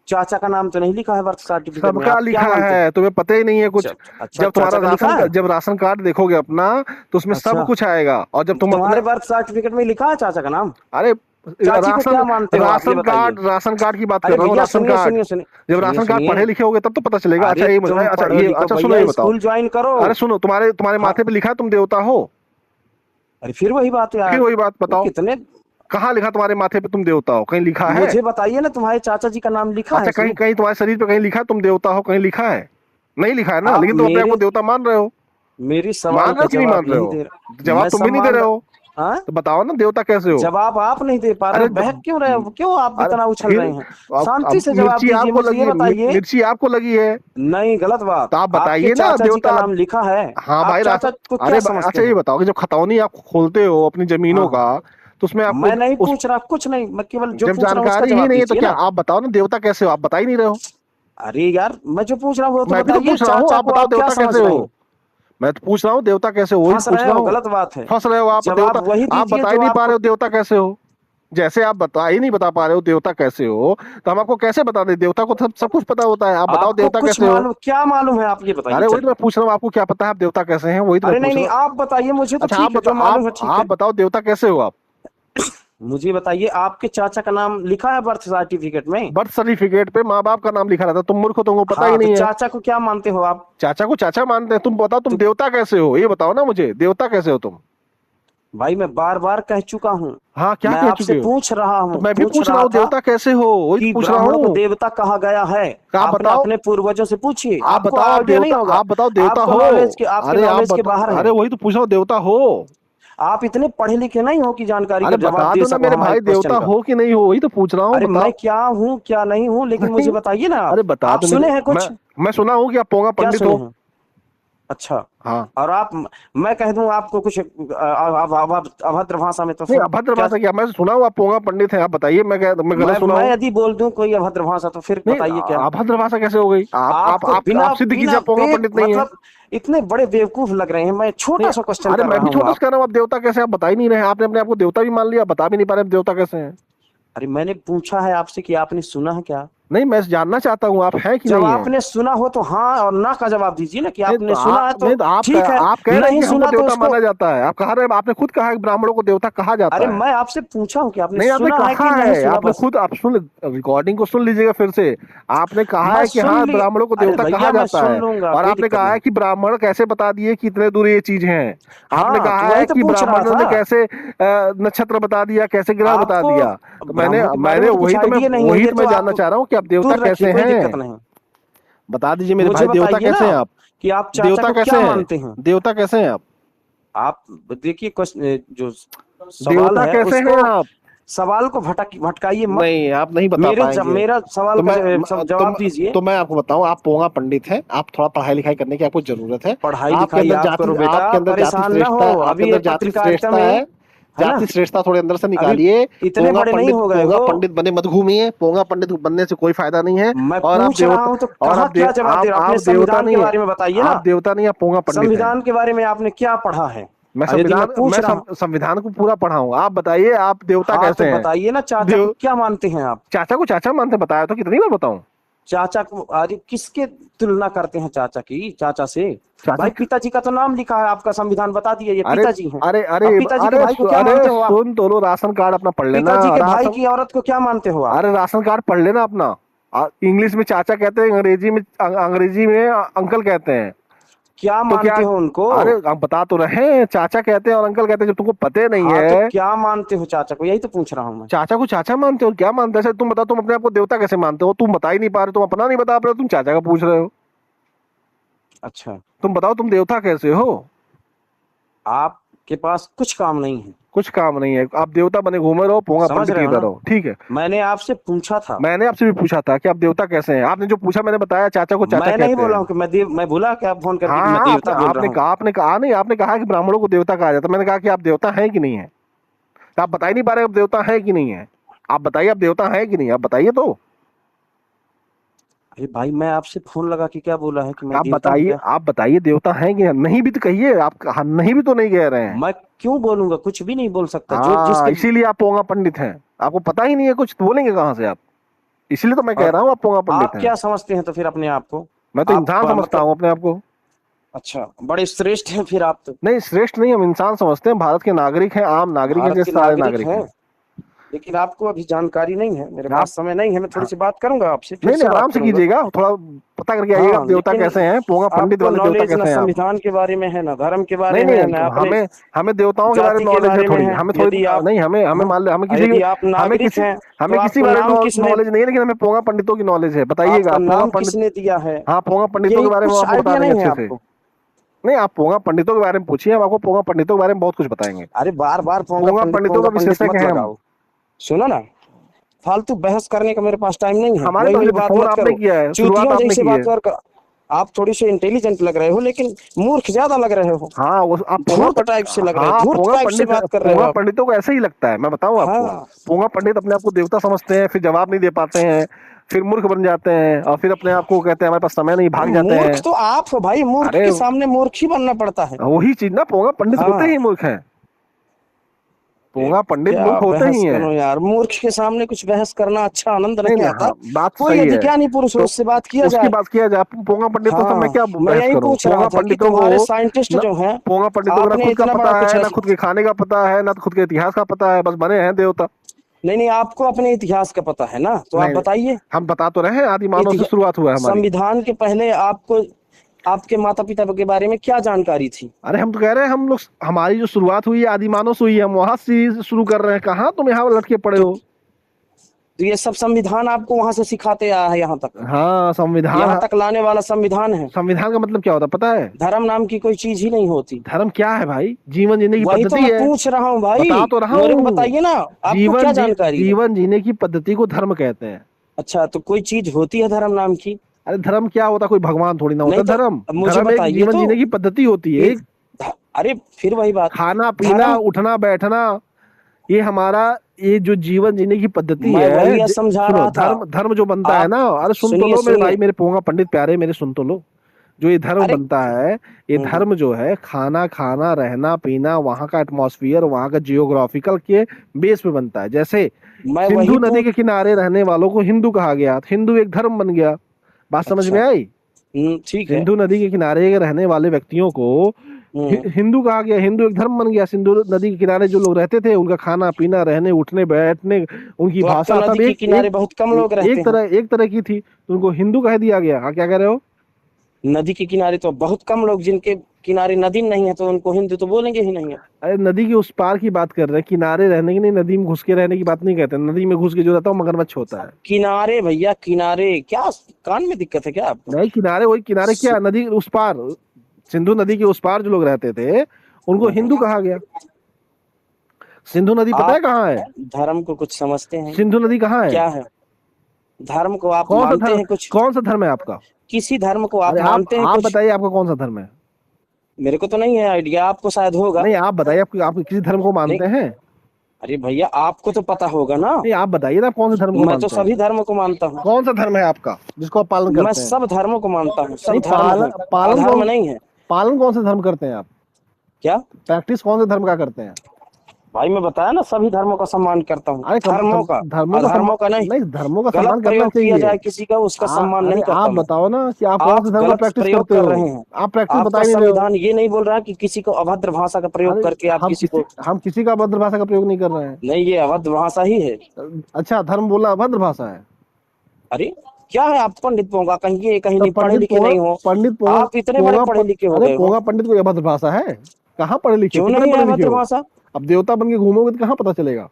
चाचा का नाम तो नहीं लिखा है बर्थ सर्टिफिकेट में, सबका आप क्या लिखा मानते हैं? है, तुम्हें पता ही नहीं है कुछ। अच्छा, चाचा का लिखा है। जब राशन कार्ड देखोगे अपना, तो उसमें सब अच्छा, कुछ आएगा। और जब तुम अपने, तुम्हारे बर्थ सर्टिफिकेट में लिखा है चाचा का नाम? अरे चाची को क्या मानते हो आप, ये बताइए। राशन कार्ड की बात कर अरे रहा हूँ, भैया राशन सुनिए कार्ड। सुनिए सुनिए जब सुनिए राशन कार्ड सुनिए। पढ़े लिखे होगे तब तो पता चलेगा। अच्छा अरे ये तुम अच्छा पढ़ो ये लिखो अच्छा सुनो, ये भैया, बताओ। स्कूल ज्वाइन करो। अरे सुनो, तुम्हारे हाँ, माथे पे लिखा है तुम देवता हो? अरे फिर वही बात फिर यार। वही बात वो बताओ, कितने, कहाँ लिखा तुम्हारे माथे पे तुम देवता हो? कहीं लिखा है? मुझे बताइए ना, तुम्हारे चाचा जी का नाम लिखा है अच्छा कहीं इसमें? कहीं तुम्हारे शरीर पे कहीं लिखा है तुम देवता हो? कहीं लिखा है? नहीं लिखा है ना, आप लेकिन तुम अपने आप को मेरे देवता मान रहे हो। मेरी सवाल मान रहे का हो कि नहीं जवाब मान रहे नहीं हो? दे रहे, जवाब मैं तुम भी सब नहीं दे मान रहे रहा। हो। हाँ, तो बताओ ना देवता कैसे हो? जवाब आप नहीं दे पा रहे अरे हो, बहक क्यों रहे हो, क्यों आप अरे इतना उछल फिर रहे हैं? शांति अब से जवाब मिर्ची दीजिए, आपको मुझे ये लगी है, बताइए। मिर्ची आपको लगी है। नहीं, गलत बात। तो आप आपके बताइए ना चाचा जी का देवता। नाम लिखा है। हाँ आप भाई चाचा राशन। को क्या समझते अच्छा ये हैं? बताओ कि जब खतौनी आप खोलते हो अपनी जमीनों हाँ, का, तो उसमें आपको मैं नहीं उस पूछ रहा कुछ नहीं, मैं केवल जो जब पूछ रहा हूँ उसका जानकारी ही जवाब नहीं है तो दीजिए क्या? ना। आप बताओ ना देवता कैसे हो? आप बता ही नहीं रहे हो। अरे यार, मैं जो पूछ रहा हूँ वो तो मैं भी तो बताइए, पूछ रहा हूँ, चाचा आप को बताओ आप क्या देवता समझ कैसे रहे हो। हैं? मैं तो पूछ रहा हूँ देवता कैसे हो, वही फंस पूछ रहे रहा हो, हूँ। गलत बात है। फंस रहे हो आप देवता। जवाब वही आप दीजिए बता ही जो नहीं पा रहे आपको। हो देवता कैसे हो। जैसे आप बता ही नहीं बता पा रहे हो देवता कैसे हो, तो हम आपको कैसे बता दें? देवता को सब कुछ पता होता है। आप बताओ आपको देवता कुछ कैसे हो। मालूम, क्या मालूम है आप ये बताइए, अरे वही तो चलिए। मैं पूछ रहा हूँ, आपको क्या पता है आप देवता कैसे हैं? वही तो मैं अरे नहीं पूछ नहीं, रहा हूँ। आप बताइए, मुझे तो अच्छा ठीक है, जो मालूम है ठीक आप है। बताओ देवता कैसे हो आप? मुझे बताइए, आपके चाचा का नाम लिखा है बर्थ सर्टिफिकेट में? बर्थ सर्टिफिकेट पे माँ बाप का नाम लिखा रहता है। तुम मूर्ख हो, तुमको पता ही हाँ, तो नहीं है। चाचा को क्या मानते हो आप? चाचा को चाचा मानते हैं। तुम बताओ तुम तो देवता कैसे हो, ये बताओ ना मुझे, देवता कैसे हो तुम? भाई मैं बार बार कह चुका हूँ। हाँ क्या मैं कह आपसे चुके हो? पूछ रहा तो हूँ, मैं भी पूछ पूछ रहा रहा हूँ था देवता कैसे हो, वही तो कि पूछ रहा ब्राह्मणों को हूँ। देवता कहा गया है। आप आपने बताओ। अपने पूर्वजों से पूछिए, आप आपको बताओ आप आइडिया नहीं देवता, होगा। आप बताओ देवता आपको हो। नॉलेज के, आपके अरे आप नॉलेज के बाहर बताओ, हैं। अरे वही तो पूछ रहा हूँ देवता हो। आप इतने पढ़े लिखे नहीं हो कि जानकारी का अरे जवाब बता दे दो ना सको मेरे हमारे भाई, क्वेश्चन देवता का। हो कि नहीं हो, वही तो पूछ रहा हूँ, अरे मैं बताओ। क्या हूँ क्या नहीं हूँ, लेकिन मुझे नहीं, बताइए ना अरे बता आप दो मुझे। सुने हैं कुछ? मैं सुना हूँ कि आप पोंगा क्या पंडित सुने हो। हैं? अच्छा। हाँ। और आप, मैं कह दूं आपको कुछ अभद्र भाषा में, तो नहीं फिर अभद्र क्या? भाषा क्या, मैं सुना हूँ आप पोंगा पंडित हैं। आप बताइए, मैं गलत सुना मैं हूँ? यदि बोल दूं कोई अभद्र भाषा, तो फिर नहीं बताइए क्या? अभद्र भाषा कैसे हो गई? आपको बिना आप सिद्ध कीजिए बिना आप पोंगा बे पंडित नहीं है। मतलब इतने बड़े बेवकूफ लग रहे हैं। मैं नहीं छोटा सा क्वेश्चन अरे कर मैं रहा भी हूँ छोटा सा आप। कह रहा हूँ, आप देवता कैसे आप बता ही नहीं रहे हैं। आपने अपने आप को देवता भी मान लिया, बता भी नहीं पा रहे आप देवता कैसे हैं। अरे मैंने पूछा है आपसे कि आपने सुना है क्या? नहीं मैं जानना चाहता हूँ आप हैं कि जब नहीं है। आपने सुना हो तो हाँ और ना का जवाब दीजिए ना, कि नहीं आपने सुना है तो नहीं तो ठीक है, आप कह रहे हैं नहीं कि हमको सुना तो देवता उसको। माना जाता है। आप कह रहे हैं, आपने खुद कहा है कि ब्राह्मणों को देवता कहा अरे जाता है। मैं आपसे पूछा हूँ कि आपने नहीं आपने सुना है कहा कि नहीं है, सुना, आपने बस। खुद, आप सुन रिकॉर्डिंग को सुन लीजिएगा फिर से। आपने कहा मैं है कि सुन हाँ ली। ब्राह्मणों को अरे देवता कहा भैया मैं जाता सुन है। लूंगा, और कोई आपने दिक्कत कहा है नहीं। कि ब्राह्मण कैसे बता दिए कि इतने दूर ये चीज हैं। आपने हाँ, तो कहा वही है तो कि पूछ रहा ब्राह्मणों ने था कैसे नक्षत्र बता दिया, कैसे ग्रह बता आपको। दिया। तो मैंने ब्राह्मण के बारे मैंने में तो कुछ आइडिया नहीं है, वही ये तो तो मैं जानना आप चाह रहा हूँ कि आप देवता दूर रखिए, कैसे कोई दिक्कत हैं। नहीं। बता दीजिए मेरे मुझे भाई, देवता बताइए कैसे ना हैं आप? कि आप चाचा देवता को कैसे क्या हैं? मानते हैं। देवता कैसे हैं आप? आप देखिए, जो सवाल देवता है कैसे हैं उसको, आप? सवाल को भटकाइए मत। नहीं आप नहीं बता पाएंगे। मेरा सवाल तो का मैं जवाब दीजिए। तो मैं आपको बताऊं, आप पोंगा पंडित हैं, आप थोड़ा पढ़ाई लिखाई करने की आपको जरूरत है। पढ़ाई लिखाई आप करो बेटा, परेशान ना हो। आपके अभी ये अंदर जाति पत्रकारिता श्रेष्ठता में है। है ना, जाति श्रेष्ठता थोड़े अंदर से अभी निकालिए। इतने बड़े नहीं हो गए पोंगा हो। पंडित बने मत घूमिए। पोंगा पंडित बनने से कोई फायदा नहीं है। मैं और आप पूछ रहा देवता, हूं तो और कहाँ क्या जवाब दे रहा, अपने आप देवता संविधान के नहीं है। बारे में बताइए आप ना। देवता नहीं, आप पोंगा पंडित हैं। संविधान के बारे में आपने क्या पढ़ा है? मैं यदि मैं संविधान, पूछ रहा हूँ, संविधान को पूरा पढ़ा हूँ। आप बताइए आप देवता हाँ तो कैसे हैं? बताइए ना, चाचा को देव क्या मानते हैं आप? चाचा को चाचा मानते, बताया तो कितनी बार बताऊं? चाचा को, अरे किसके तुलना करते हैं चाचा की, चाचा से? चाचा भाई पिताजी का तो नाम लिखा है, आपका संविधान बता दिया ये अरे पिताजी हैं। अरे अरे अब पिताजी के अरे भाई को क्या अरे मानते हो आप? सुन तो लो, राशन कार्ड अपना पढ़ लेना। पिताजी के भाई राशन, की औरत को क्या मानते हो आप? अरे राशन कार्ड पढ़ लेना अपना। इंग्लिश में चाचा कहते हैं, अंग्रेजी में अंकल कहते हैं। क्या तो क्या, मानते हो उनको? अरे हम बता तो रहे हैं, चाचा कहते हैं और अंकल कहते हैं, जब तुमको पता नहीं हाँ तो है। क्या मानते हो चाचा को, यही तो पूछ रहा हूँ मैं। चाचा को चाचा मानते हो, क्या मानते हो? तुम बताओ, तुम अपने आप को देवता कैसे मानते हो? तुम बता ही नहीं पा रहे, तुम अपना नहीं बता रहे हो, तुम चाचा का पूछ रहे हो। अच्छा, तुम बताओ तुम देवता कैसे हो? आपके पास कुछ काम नहीं है। कुछ काम नहीं है, आप देवता बने घूमे रहो, पोंगा समझ पंडित रहे हो की ना? तरह हो। ठीक है, मैंने आपसे पूछा था। मैंने आपसे भी पूछा था कि आप देवता कैसे हैं। आपने जो पूछा मैंने बताया, चाचा को चाचा मैं नहीं कहते बोला हैं। हूँ कि मैं बोला कि आप फोन करके हाँ कि मैं हाँ, देवता बोल रहा हूँ। आपने कहा नहीं, आपने कहा कि ब्राह्मणों को देवता कहा जाता है। मैंने कहा कि आप देवता हैं कि नहीं है? तो आप बता ही नहीं पा रहे आप देवता है कि नहीं है। आप बताइए, आप देवता है कि नहीं, आप बताइए तो। अरे भाई मैं आपसे फोन लगा कि क्या बोला है कि मैं आप देवता हूँ बताइए, क्या? आप बताइए देवता है कि नहीं, भी तो कहिए आप। हाँ, नहीं भी तो नहीं कह रहे हैं। मैं क्यों बोलूंगा, कुछ भी नहीं बोल सकता जो हाँ, जिसके। इसीलिए आप पोंगा पंडित हैं। आपको पता ही नहीं है कुछ, तो बोलेंगे कहाँ से आप? इसीलिए तो मैं कह और रहा हूँ आप पोंगा पंडित आप हैं। क्या समझते हैं तो फिर अपने आप को? मैं तो आप इंसान समझता मतलब, हूँ अपने आप को। अच्छा बड़े श्रेष्ठ हैं फिर आप तो। नहीं, श्रेष्ठ नहीं, हम इंसान समझते हैं। भारत के नागरिक हैं, आम नागरिक हैं, भारत के जैसे सारे नागरिक नागरिक हैं, हैं। लेकिन आपको अभी जानकारी नहीं है, मेरे आप, पास समय नहीं है। मैं थोड़ी हाँ, सी बात करूंगा आपसे, फिर नहीं नहीं, से बात आराम से करूंगा। कीजिएगा, थोड़ा पता करके आइएगा आप हाँ देवता लेकिन कैसे हैं, पोंगा पंडित आपको वाले देवता नॉलेज ना कैसे हैं आप। संविधान के बारे में है, ना धर्म के नहीं बारे में नहीं, है, ना अपने हमें हमें देवताओं के बारे में जाति के नॉलेज है बारे में थोड़ी, है। हमें थोड़ी। यदि आप, नहीं, हमें हमें हाँ, मान ले, हमें किसी यदि आप हमें नागरिक किसी हैं तो हमें किसी आपको बारे नाम में किसने, नॉलेज नहीं है, लेकिन हमें पोंगा पंडितों की नॉलेज है। बताइएगा, आपका आप पोंगा नाम पंडित। किसने दिया है, हाँ, पोंगा पंडितों के यही बारे में कुछ आपको बता आइडिया देंगे नहीं है अच्छे से। आपको? नहीं, आप पोंगा पंडितों के बारे में पूछिए, हम आपको पोंगा पंडितों के बारे में बहुत कुछ बताएंगे। अरे बार बार पोंगा पंडितों का पोंगा पंडित विशेषज्ञ मत हैं हम। लगाओ। सुनो ना, फालतू बहस करने का मेरे पास टाइम नहीं है, हमारे वही पास वही भी बात फोन मत आपने करो। किया है, शुरुआत चूतियों आपने जैसे की है। बात कर। आप थोड़ी सी इंटेलिजेंट लग रहे हो, लेकिन मूर्ख ज्यादा लग रहे हो। हाँ, वो आप पोंगा धूर्त टाइप से लग रहे हो, हाँ, धूर्त पोंगा टाइप से पंडित, बात कर रहे हो पोंगा आप। पंडितों को ऐसे ही लगता है, मैं बताऊं आपको। हाँ, पोंगा पंडित अपने आप को देवता समझते हैं, फिर जवाब नहीं दे पाते हैं, फिर मूर्ख बन जाते हैं, और फिर अपने आप को कहते हैं हमारे पास समय नहीं, भाग जाते मूर्ख हैं। तो आप हो भाई, मूर्ख अरे के सामने मूर्ख ही बनना पड़ता है। वही चीज ना, पोंगा पंडित होते हाँ, ही मूर्ख हैं। पोंगा पंडित क्या मूर्ख होते बहस ही हैं। करो यार, मूर्ख के सामने कुछ बहस करना अच्छा आनंद नहीं नहीं नहीं, आता। हाँ, बात तो कोई सही है। अधिज्ञानी पुरुष हो, तो उससे बात किया उसकी जाए। बात किया जाए, पोंगा पंडितों से मैं हाँ, क्या मैं बहस यही करूं? पूछ रहा पोंगा था कि पंडितों को, तुम्हारे साइंटिस्ट न, जो हैं, पोंगा पंडितों को ना आपने खुद का इतना बड़ा पता कुछ है, ना खुद के खाने का पता है, ना खुद के इतिहास का पता है, बस बने हैं देवता। नहीं नहीं, आपको अपने इतिहास का पता है ना, तो आप नहीं नहीं, बताइए। हम बता तो रहे हैं, आदि मानव से शुरुआत हुआ है हमारी। संविधान के पहले आपको आपके माता पिता के बारे में क्या जानकारी थी? अरे हम तो कह रहे हैं, हम लोग, हमारी जो शुरुआत हुई है आदि मानव से हुई है, हम वहां से शुरू कर रहे हैं। कहाँ तुम यहाँ लटके पड़े तो, हो? तो ये सब संविधान आपको वहां से सिखाते आया है यहाँ तक? हाँ, संविधान। यहाँ तक लाने वाला संविधान है। संविधान का मतलब क्या होता है पता है? धर्म नाम की कोई चीज ही नहीं होती। धर्म क्या है भाई? जीवन जीने की वही तो पद्धति मैं है। पूछ रहा हूँ बता भाई, तो रहा मेरे को हूँ। बताइए ना, आपको क्या जानकारी है? जीवन जीने की पद्धति को धर्म कहते हैं। अच्छा, तो कोई चीज होती है धर्म नाम की? अरे धर्म क्या होता? कोई भगवान थोड़ी ना होता नहीं तो धर्म। अब मुझे धर्म एक बताइए जीवन तो। जीने की पद्धति होती है। फिर अरे फिर वही बात, खाना पीना, धर्म, उठना बैठना, ये हमारा, ये जो जीवन जीने की पद्धति मैं है। वही समझा सुनो, रहा था। धर्म धर्म जो बनता है आप ना, अरे सुन तो सुनिए लो मेरे भाई, सुनिए। मेरे पोंगा पंडित प्यारे, मेरे सुन तो लो। जो ये धर्म अरे बनता है, ये धर्म जो है, खाना खाना, रहना पीना, वहाँ का एटमॉस्फियर, वहाँ का जियोग्राफिकल के बेस पे बनता है। जैसे मैं वही सिंधु नदी पूछ, के किनारे रहने वालों को हिंदू कहा गया, हिंदू एक धर्म बन गया। बात समझ अच्छा, में आई? ठीक है। सिंधु नदी के किनारे रहने वाले व्यक्तियों को हिंदू कहा गया, हिंदू एक धर्म बन गया। सिंधु नदी के किनारे जो लोग रहते थे, उनका खाना पीना, रहने उठने बैठने, उनकी तो अब तो भाषा नदी सब के किनारे बहुत कम लोग रहते हैं। एक तरह की थी, तो उनको हिंदू कह दिया गया। हाँ, क्या कह रहे हो? नदी के किनारे तो बहुत कम लोग, जिनके किनारे नदी नहीं है, तो उनको हिंदू तो बोलेंगे ही नहीं है। अरे नदी के उस पार की बात कर रहे हैं, किनारे रहने की नहीं, नदी में घुस के रहने की बात नहीं कहते। नदी में घुस के जो रहता है वो मगरमच्छ होता है। किनारे भैया, किनारे क्या, कान में दिक्कत है क्या आपको? नहीं, किनारे वही किनारे, क्या नदी उस पार, सिंधु नदी के उस पार जो लोग रहते थे, उनको हिंदू कहा गया। सिंधु नदी पता है आप कहाँ है? धर्म को कुछ समझते हैं? सिंधु नदी कहाँ है? क्या है धर्म को आप कौन सा मानते धर्म? हैं कुछ? कौन सा धर्म है आपका? किसी धर्म को आप अरे मानते हैं आप कुछ? बताइए, आपका कौन सा धर्म है? मेरे को तो नहीं है आइडिया, आपको शायद होगा। नहीं, आप बताइए, आप किसी धर्म को नहीं, मानते हैं? अरे भैया आपको तो पता होगा ना। नहीं, आप बताइए ना, आप कौन से धर्म को मैं तो मानते हैं? सभी धर्मों को मानता हूँ। कौन सा धर्म है आपका जिसको आप पालन मैं करते हैं? सब धर्मों को मानता हूँ, सब नहीं, धर्म है, पालन अधर्म कौन, नहीं है। पालन कौन से धर्म करते हैं आप? क्या? प्रैक्टिस कौन से धर्म का करते हैं? भाई मैं बताया ना, सभी धर्मों का सम्मान करता हूँ, अरे धर्मों का, धर्मों का अधर्मों का नहीं। नहीं, धर्मों का गलत सम्मान करना प्रयोग किया चाहिए। जाए किसी का, उसका सम्मान अरे नहीं करता आप मैं। बताओ ना कि आप कौन आप से धर्म का गलत प्रैक्टिस प्रयोग करते कर हो। रहे हैं। आप प्रैक्टिस बता आपका ही नहीं रहे हो। संविधान ये नहीं बोल रहा कि किसी को अभद्र भाषा का प्रयोग अरे करके आप किसी को, हम किसी का अभद्र भाषा का प्रयोग नहीं कर रहे हैं। नहीं ये अभद्र भाषा ही है। अच्छा, धर्म बोलना अभद्र भाषा है? अरे क्या है, आप पंडित पोंगा कहीं ये कहीं तो नहीं, पढ़े लिखे नहीं हो, आप इतने बड़े पढ़े लिखे हो अरे गए हो। पोंगा पंडित कोई अभद्र भाषा है? कहाँ पढ़े लिखे हो, क्यों कितने नहीं है पढ़े लिखे अभद्र हो? भाषा? अब देवता बन के घूमोगे तो कहाँ पता चलेगा?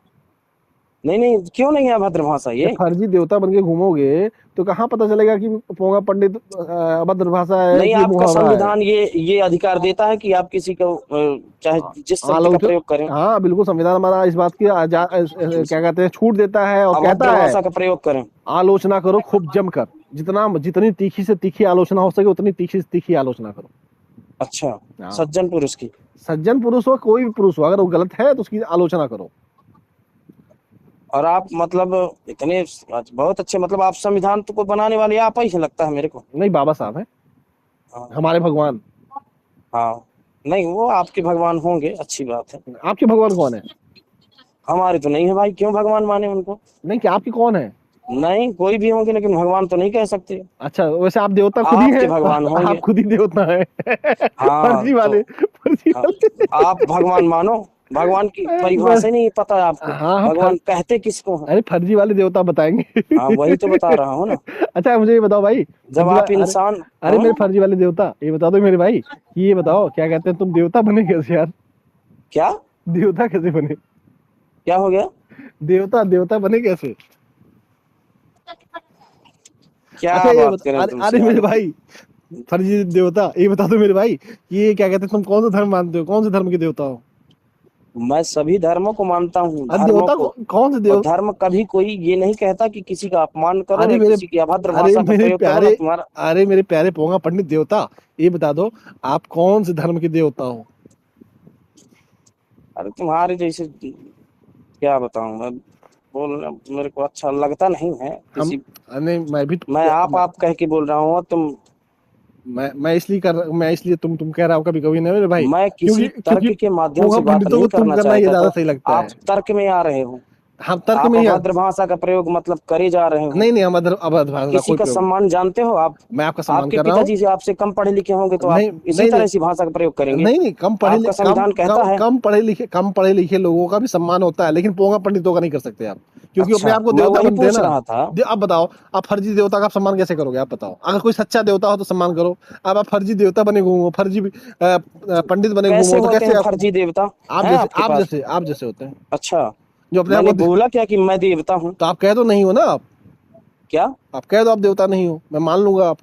नहीं नहीं, क्यों नहीं है अभद्र भाषा जब ये? फर्जी देवता बन के घूमोगे तो कहाँ पता चलेगा कि पोंगा पंडित अभद्र भाषा है नहीं, कि आपका मुहावरा है? संविधान ये अधिकार देता है कि आप किसी को चाहे जिस शब्द का आलोचना, प्रयोग करें, हाँ बिल्कुल, संविधान हमारा इस बात की क्या कहते हैं, छूट देता है और कहता अभद्र है भाषा का प्रयोग करें। आलोचना करो खूब जमकर, जितनी तीखी से तीखी आलोचना हो सके उतनी तीखी से तीखी आलोचना करो। अच्छा, हाँ, सज्जन पुरुष की। सज्जन पुरुष हो कोई भी पुरुष हो, अगर वो गलत है तो उसकी आलोचना करो। और आप मतलब इतने बहुत अच्छे, मतलब आप संविधान तो को बनाने वाले आप ही हैं लगता है मेरे को। नहीं, बाबा साहब है हाँ। हमारे भगवान। हाँ, नहीं वो आपके भगवान होंगे, अच्छी बात है। आपके भगवान कौन है? हमारे तो नहीं है भाई, क्यों भगवान माने उनको? नहीं, क्या आपके कौन है? नहीं, कोई भी होंगे लेकिन भगवान तो नहीं कह सकते। अच्छा, वैसे आप देवता खुद ही आपके हैं। भगवान आप होंगे। खुद ही देवता है। हाँ फर्जी वाले, तो, फर्जी हाँ, वाले। आप भगवान मानो, भगवान की बस, परिभाषा नहीं पता है आपको, हाँ भगवान कहते किसको है? अरे फर्जी वाले देवता बताएंगे। हाँ वही तो बता रहा हूँ ना। अच्छा, मुझे ये बताओ भाई, जब आप अरे इंसान, अरे मेरे फर्जी वाले देवता, ये बता दो मेरे भाई, ये बताओ क्या कहते हैं, तुम देवता बने कैसे यार? क्या देवता कैसे बने? क्या हो गया? देवता बने कैसे? क्या अच्छा ये बात बता, करें अरे तुमसे अरे यार। मेरे भाई, फर्जी देवता, ये बता दो मेरे भाई, ये क्या कहते हैं, तुम कौन सा धर्म मानते हो, कौन से धर्म के देवता हो? मैं सभी धर्मों को मानता हूँ, अरे धर्मों देवता को। कौन से और देव धर्म कभी कोई ये नहीं कहता कि किसी का अपमान करो अरे या मेरे किसी की अभद्र अरे भाषा का मेरे प्रयोग करो ना प्यारे तुम्हारा। अरे मेरे प्यारे पोंगा पंडित देवता, ये बता दो आप कौन से धर्म के देवता हो? अरे तुम्हारे जैसे क्या बताऊं मैं, बोलना मेरे को अच्छा लगता नहीं है हम किसी। नहीं, मैं भी मैं आप कह के बोल रहा हूँ तुम। मैं इसलिए तुम कह रहा हो कभी कभी ना मेरे भाई, मैं क्योंकि किसी क्योंकि तर्क के माध्यम पोंगा से बात पंडितों नहीं को तुम करना करना ये चाहता ज्यादा था। सही लगता आप है। तर्क में आ रहे हो, हम तर्क आप में ही अभद्र भाषा का प्रयोग मतलब करे जा रहे हो। नहीं नहीं, हम अभद्र भाषा का किसी कोई का प्रयोग नहीं। सम्मान जानते हो आप? मैं आपका सम्मान आपके कर रहा हूँ। पिताजी से आपसे कम पढ़े लिखे होंगे तो आप नहीं इसी नहीं तरह नहीं सी भाषा का प्रयोग करेंगे? नहीं नहीं, आपका संविधान कहता है। कम पढ़े लिखे लोगों का भी सम्मान होता है, लेकिन पोंगा पंडितों का नहीं कर सकते आप, क्योंकि अपने अच्छा, आप को मैं देवता वही बनते हैं पूछ ना। रहा था। अब बताओ, आप फर्जी देवता का आप सम्मान कैसे करोगे? आप बताओ, अगर कोई सच्चा देवता हो तो सम्मान करो। अब आप फर्जी देवता बने घूमो, फर्जी पंडित बने कैसे घूमो तो होते कैसे हैं आप? फर्जी देवता? आप हैं जैसे आपके पास? आप जैसे होते हैं, अच्छा, जो अपने आप मैंने को बोला क्या कि मैं देवता हूँ? तो आप कह दो नहीं हो ना आप। क्या? आप कह दो आप देवता नहीं हो, मैं मान लूंगा आप।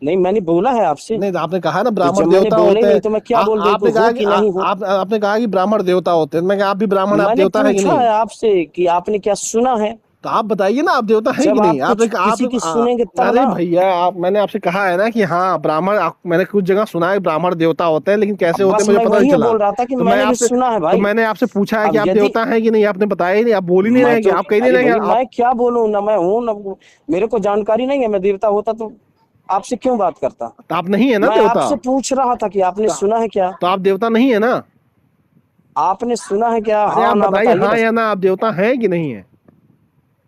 नहीं, मैंने बोला है आपसे। नहीं तो आपने कहा ना तो ब्राह्मण जब मैंने देवता बोला ही होते नहीं हैं। तो मैं क्या बोल दूं कि आपने कहा हूँ कि कि नहीं हूँ? आपने कहा कि ब्राह्मण देवता होते हैं, मैं कहा आप भी ब्राह्मण, आप मैंने देवता है कि पूछा नहीं? है आपसे कि आपने क्या सुना है। तो आप बताइए ना, आप देवता है कि जब नहीं? आप आपने कुछ किसी की सुनेंगे तब अरे ना। भैया, मैंने आपसे कहा है ना कि हाँ ब्राह्मण, मैंने कुछ जगह सुना है ब्राह्मण देवता होते हैं, लेकिन कैसे अब होते बस हैं मुझे मैं पता नहीं वही चला। बोल रहा था कि तो मैंने भी सुना है भाई। मैंने आपसे पूछा है कि अब आप यदि देवता हैं कि नहीं, आपने बताया ही नहीं, आप बोल ही नहीं मैं रहे कि तो, आप कह नहीं अरे रहे भाई आप। मैं क्या बोलूं, ना मैं हूँ ना मेरे को जानकारी नहीं है। मैं देवता होता तो आपसे क्यों बात करता? तो आप नहीं है ना मैं देवता? आपसे पूछ रहा था कि आपने तो, सुना है क्या? तो आप देवता नहीं है ना? आपने सुना है क्या? अरे हाँ आप ना बताइए बताइए हाँ बस। या ना, आप देवता हैं कि नहीं है?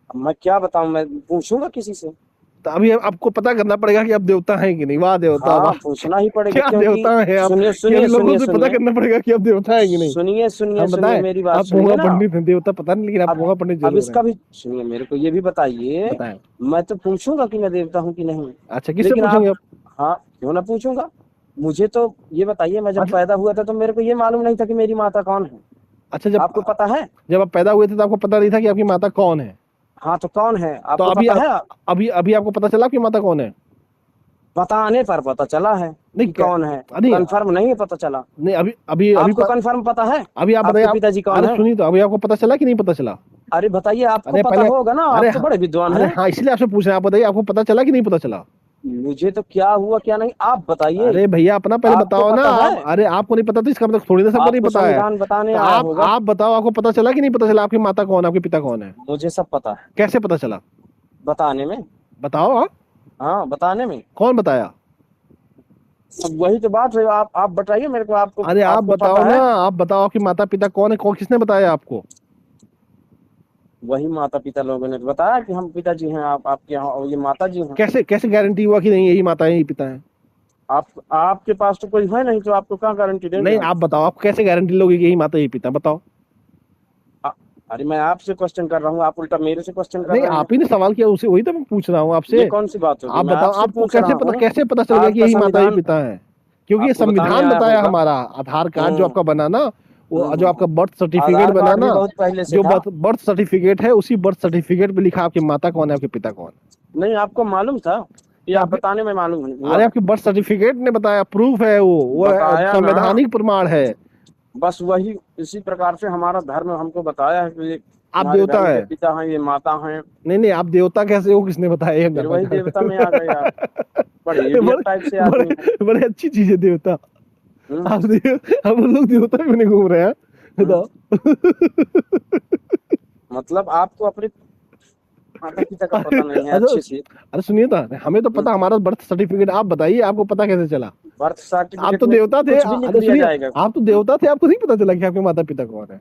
अब मैं क्या बताऊं, मैं पूछूंगा किसी से? तो अभी आपको पता करना पड़ेगा कि आप देवता हैं कि नहीं। वाह देवता वाह। हाँ पूछना ही पड़ेगा, क्या क्योंकि देवता है आप? सुनिए कि अभी सुनिए लोगों सुनिए से पता सुनिए करना पड़ेगा कि आप देवता हैं कि नहीं। सुनिए सुनिए हम सुनिए बताएं, मेरी बात आप सुनिए पोंगा ना। पंडित हैं, देवता पता नहीं, लेकिन आप अब पोंगा पंडित अब जरूर हैं। इसका भी सुनिए, मेरे को ये भी बताइए। बताएं। मैं तो पूछूंगा कि मैं देवता हूँ कि नहीं, अच्छा, किससे लेकिन पूछेंगे आप, आप? हाँ क्यों ना पूछूंगा। मुझे तो ये बताइए, मैं जब अच्छा पैदा हुआ था तो मेरे को ये मालूम नहीं था कि मेरी माता कौन है। अच्छा, आपको पता है? जब आप पैदा हुए थे तो आपको पता नहीं था कि आपकी माता कौन है? हाँ तो कौन है तो आपको पता है? अभी अभी आपको पता चला आपकी माता कौन है? बताने पर पता चला है नहीं कि कौन है, नहीं कंफर्म नहीं है पता चला। नहीं, अभी अभी अभी आपको कंफर्म पता है अभी आप बताइए आपके पिताजी कौन अरे है? सुनिए, तो अभी आपको पता चला कि नहीं पता चला? अरे बताइए, आपको अरे पता पहले होगा ना, अरे आप तो बड़े विद्वान अरे हैं। हाँ, इसलिए आपसे पूछ रहे हैं, आप बताइए आपको पता चला कि नहीं पता चला? मुझे तो क्या हुआ क्या नहीं आप बताइए। अरे भैया अपना पहले आपको बताओ ना पता आप। है? अरे आपको नहीं पता तो इसका मतलब थोड़ी ना सबको नहीं आपको पता है। संविधान बताने तो आया होगा। आप बताओ, आपको पता चला कि नहीं पता चला आपकी माता कौन है, आपके पिता कौन है? मुझे सब पता है। कैसे पता चला? बताने में। बताओ। हाँ, हाँ बताने में। कौन बताया? अब वही तो बात है, आप बताइए मेरे को, आपको अरे आप आपको बताओ पता ना, है? आप बताओ कि माता पिता कौन है, कौन किसने बताया आपको? वही माता पिता लोगों ने तो बताया कि हम पिताजी हैं, आप आपके यहाँ, और ये माता जी हैं। कैसे कैसे गारंटी हुआ कि नहीं यही माता है यही पिता है? आप आपके पास तो कोई है नहीं, तो आपको क्या गारंटी देंगे नहीं हम? आप बताओ, आप कैसे गारंटी लोगे कि यही माता यही पिता, बताओ। अ- अरे मैं आपसे क्वेश्चन कर रहा हूँ, आप उल्टा मेरे से क्वेश्चन कर नहीं रहे हैं। आप ही ने सवाल किया, उसे वही तो मैं पूछ रहा हूँ ये आपसे। कौन सी बात होगी, आप मैं बताओ, आपसे आपको पूछ रहा हूँ। कैसे पता चल गया कि आपका यही माता यही संविधान पिता है? क्योंकि ये आपको बताने संविधान आया बताया होगा। हमारा, आधार कार्ड जो आपका बना ना, वो जो आपका हम्म। बर्थ सर्टिफिकेट आधार बना कार्ड भी ना, बहुत पहले से जो था। बर्थ सर्टिफिकेट है, उसी बर्थ सर्टिफिकेट पे लिखा आपकी माता कौन है आपके पिता कौन है। नहीं, आपको मालूम था, ये क्या आप आपके, बताने में मालूम अरे हुआ है? आपके बर्थ सर्टिफिकेट ने बताया, प्रूफ है वो बताया ना। संवैधानिक प्रमाण है। बस वही इसी प्रकार से हमारा धर्म हमको बताया है कि ये आप तुम्हारे देवता धर्म के है? पिता हैं, ये माता हैं। नहीं नहीं, आप देवता कैसे हो, किसने बताया, ये हम फिर जानना वही चाह देवता में आ गए आप। रहे बड़े हैं। इडियट टाइप से आदमी है। बड़े अच्छी चीज है देवता। हम्म। आप हम लोग देवता भी नहीं घूम रहे हैं, हम्म। बताओ। मतलब आपको अपने माता पिता का अरे पता नहीं है अच्छा, अच्छे से। अरे सुनिए तो, हमें तो हम्म। पता, हमारा बर्थ सर्टिफिकेट, आप बताइए आपको पता कैसे चला? बर्थ आप सर्टिफिकेट तो में देवता थे, कुछ भी लिख अरे दिया सुनिए, जाएगा। आप तो देवता थे, आपको नहीं पता चला कि आपके माता पिता कौन है?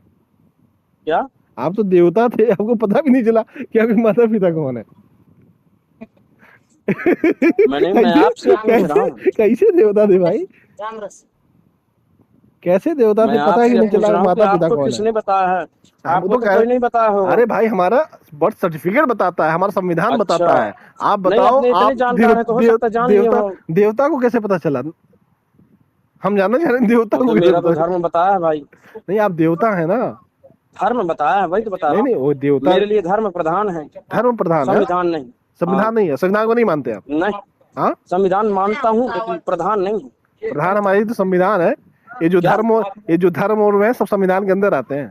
क्या? आप तो देवता थे, आपको पता भी नहीं चला कि आपके माता पिता कौन है? मैं कैसे आपसे पूछ रहा कैसे हूँ। कैसे देवता थे भाई? कैसे देवता थे, मैं पता ही आपसे नहीं पूछ चला रहा हूँ कि माता पिता आपको कौन है? किसने बताया है? हम आपको तो तो कह, कोई नहीं बताया होगा। अरे भाई हमारा बर्थ सर्टिफिकेट बताता है, हमारा संविधान अच्छा। बताता है। आप नहीं, बताओ, अपने इतने आप जानकार है तो हो सकता है जान लिए देवता, हो। देवता को कैसे पता चला? हम जानना चाह रहे हैं देवता को मुझे कैसे मेरा तो पता चला? धर्म बताया है भाई। नहीं आप देवता है ना? धर्म बताया है, वही तो बता नहीं रहा नहीं, हूँ। वो देवता मेरे लिए धर्म प्रधान है, धर्म प्रधान है, संविधान नहीं। हाँ। संविधान नहीं है, संविधान को नहीं मानते आप? नहीं, हाँ, संविधान मानता हूँ लेकिन प्रधान नहीं हूँ। प्रधान हमारी तो संविधान है। क्या? ये जो धर्म और वह सब संविधान के अंदर आते हैं।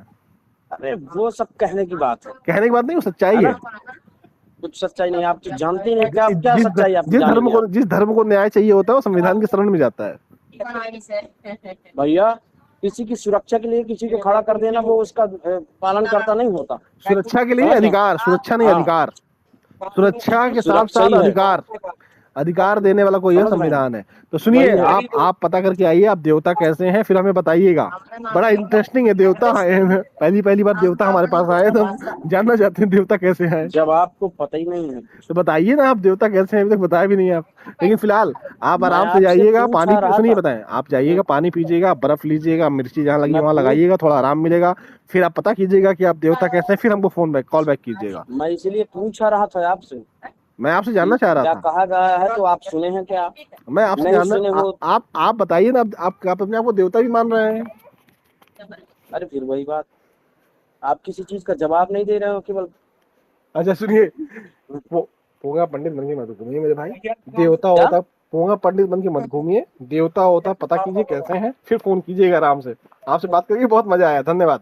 अरे वो सब कहने की बात कहने की बात नहीं, वो है सच्चाई ना? है। कुछ सच्चाई नहीं, आप तो जानते ही नहीं, क्या क्या जिस सच्चाई आप जानेंगे आप? जिस धर्म को न्याय चाहिए होता है वो संविधान की शरण में जाता है। भैया, किसी की सुरक्षा के लिए किसी को खड़ा कर देना, वो उसका पालन करता नहीं होता। सुरक्षा के लिए समझ गए? अधिकार, सुरक्षा नहीं हाँ, अधिकार, सुरक्षा के साथ सुरक्षा साथ ही है। अधिकार, अधिकार देने वाला कोई है, समझ रहे हैं? संविधान है। तो सुनिए, वही है। आप पता करके आइए आप देवता कैसे हैं, फिर हमें बताइएगा। बड़ा इंटरेस्टिंग है, देवता आए हैं, पहली पहली बार देवता हमारे पास आए, तो हम जानना चाहते हैं देवता कैसे हैं। जब आपको पता ही नहीं है। तो बताइए ना आप देवता कैसे हैं, अभी तक बताया भी नहीं आप। लेकिन फिलहाल आप मैं आराम से आपसे जाइएगा, पूछा रहा सुनिए था। बताएं, आप जाइएगा, पानी पीजिएगा, बर्फ लीजिएगा, मिर्ची जहाँ लगी मैं वहां पूछ लगाइएगा, थोड़ा आराम मिलेगा। फिर आप पता कीजिएगा कि आप देवता कैसे हैं, फिर हमको फोन बैक कॉल बैक कीजिएगा। मैं इसलिए पूछा रहा था आपसे मैं आपसे कि जानना चाह रहा क्या था। कहा गया है, तो आप सुने हैं क्या? मैं आपसे नहीं जानना सुने हो? आप बताइए ना, आप अपने आप को देवता भी मान रहे हैं? अरे फिर वही बात, आप किसी चीज का जवाब नहीं दे रहे हो, केवल। अच्छा सुनिए, वो पोंगा पंडित बन के मत घूमिए मेरे भाई, देवता क्या? होता, पोंगा पंडित बन के मत घूमिए, देवता होता पता कीजिए कैसे हैं, फिर फोन कीजिएगा आराम से। आपसे बात करके बहुत मजा आया, धन्यवाद।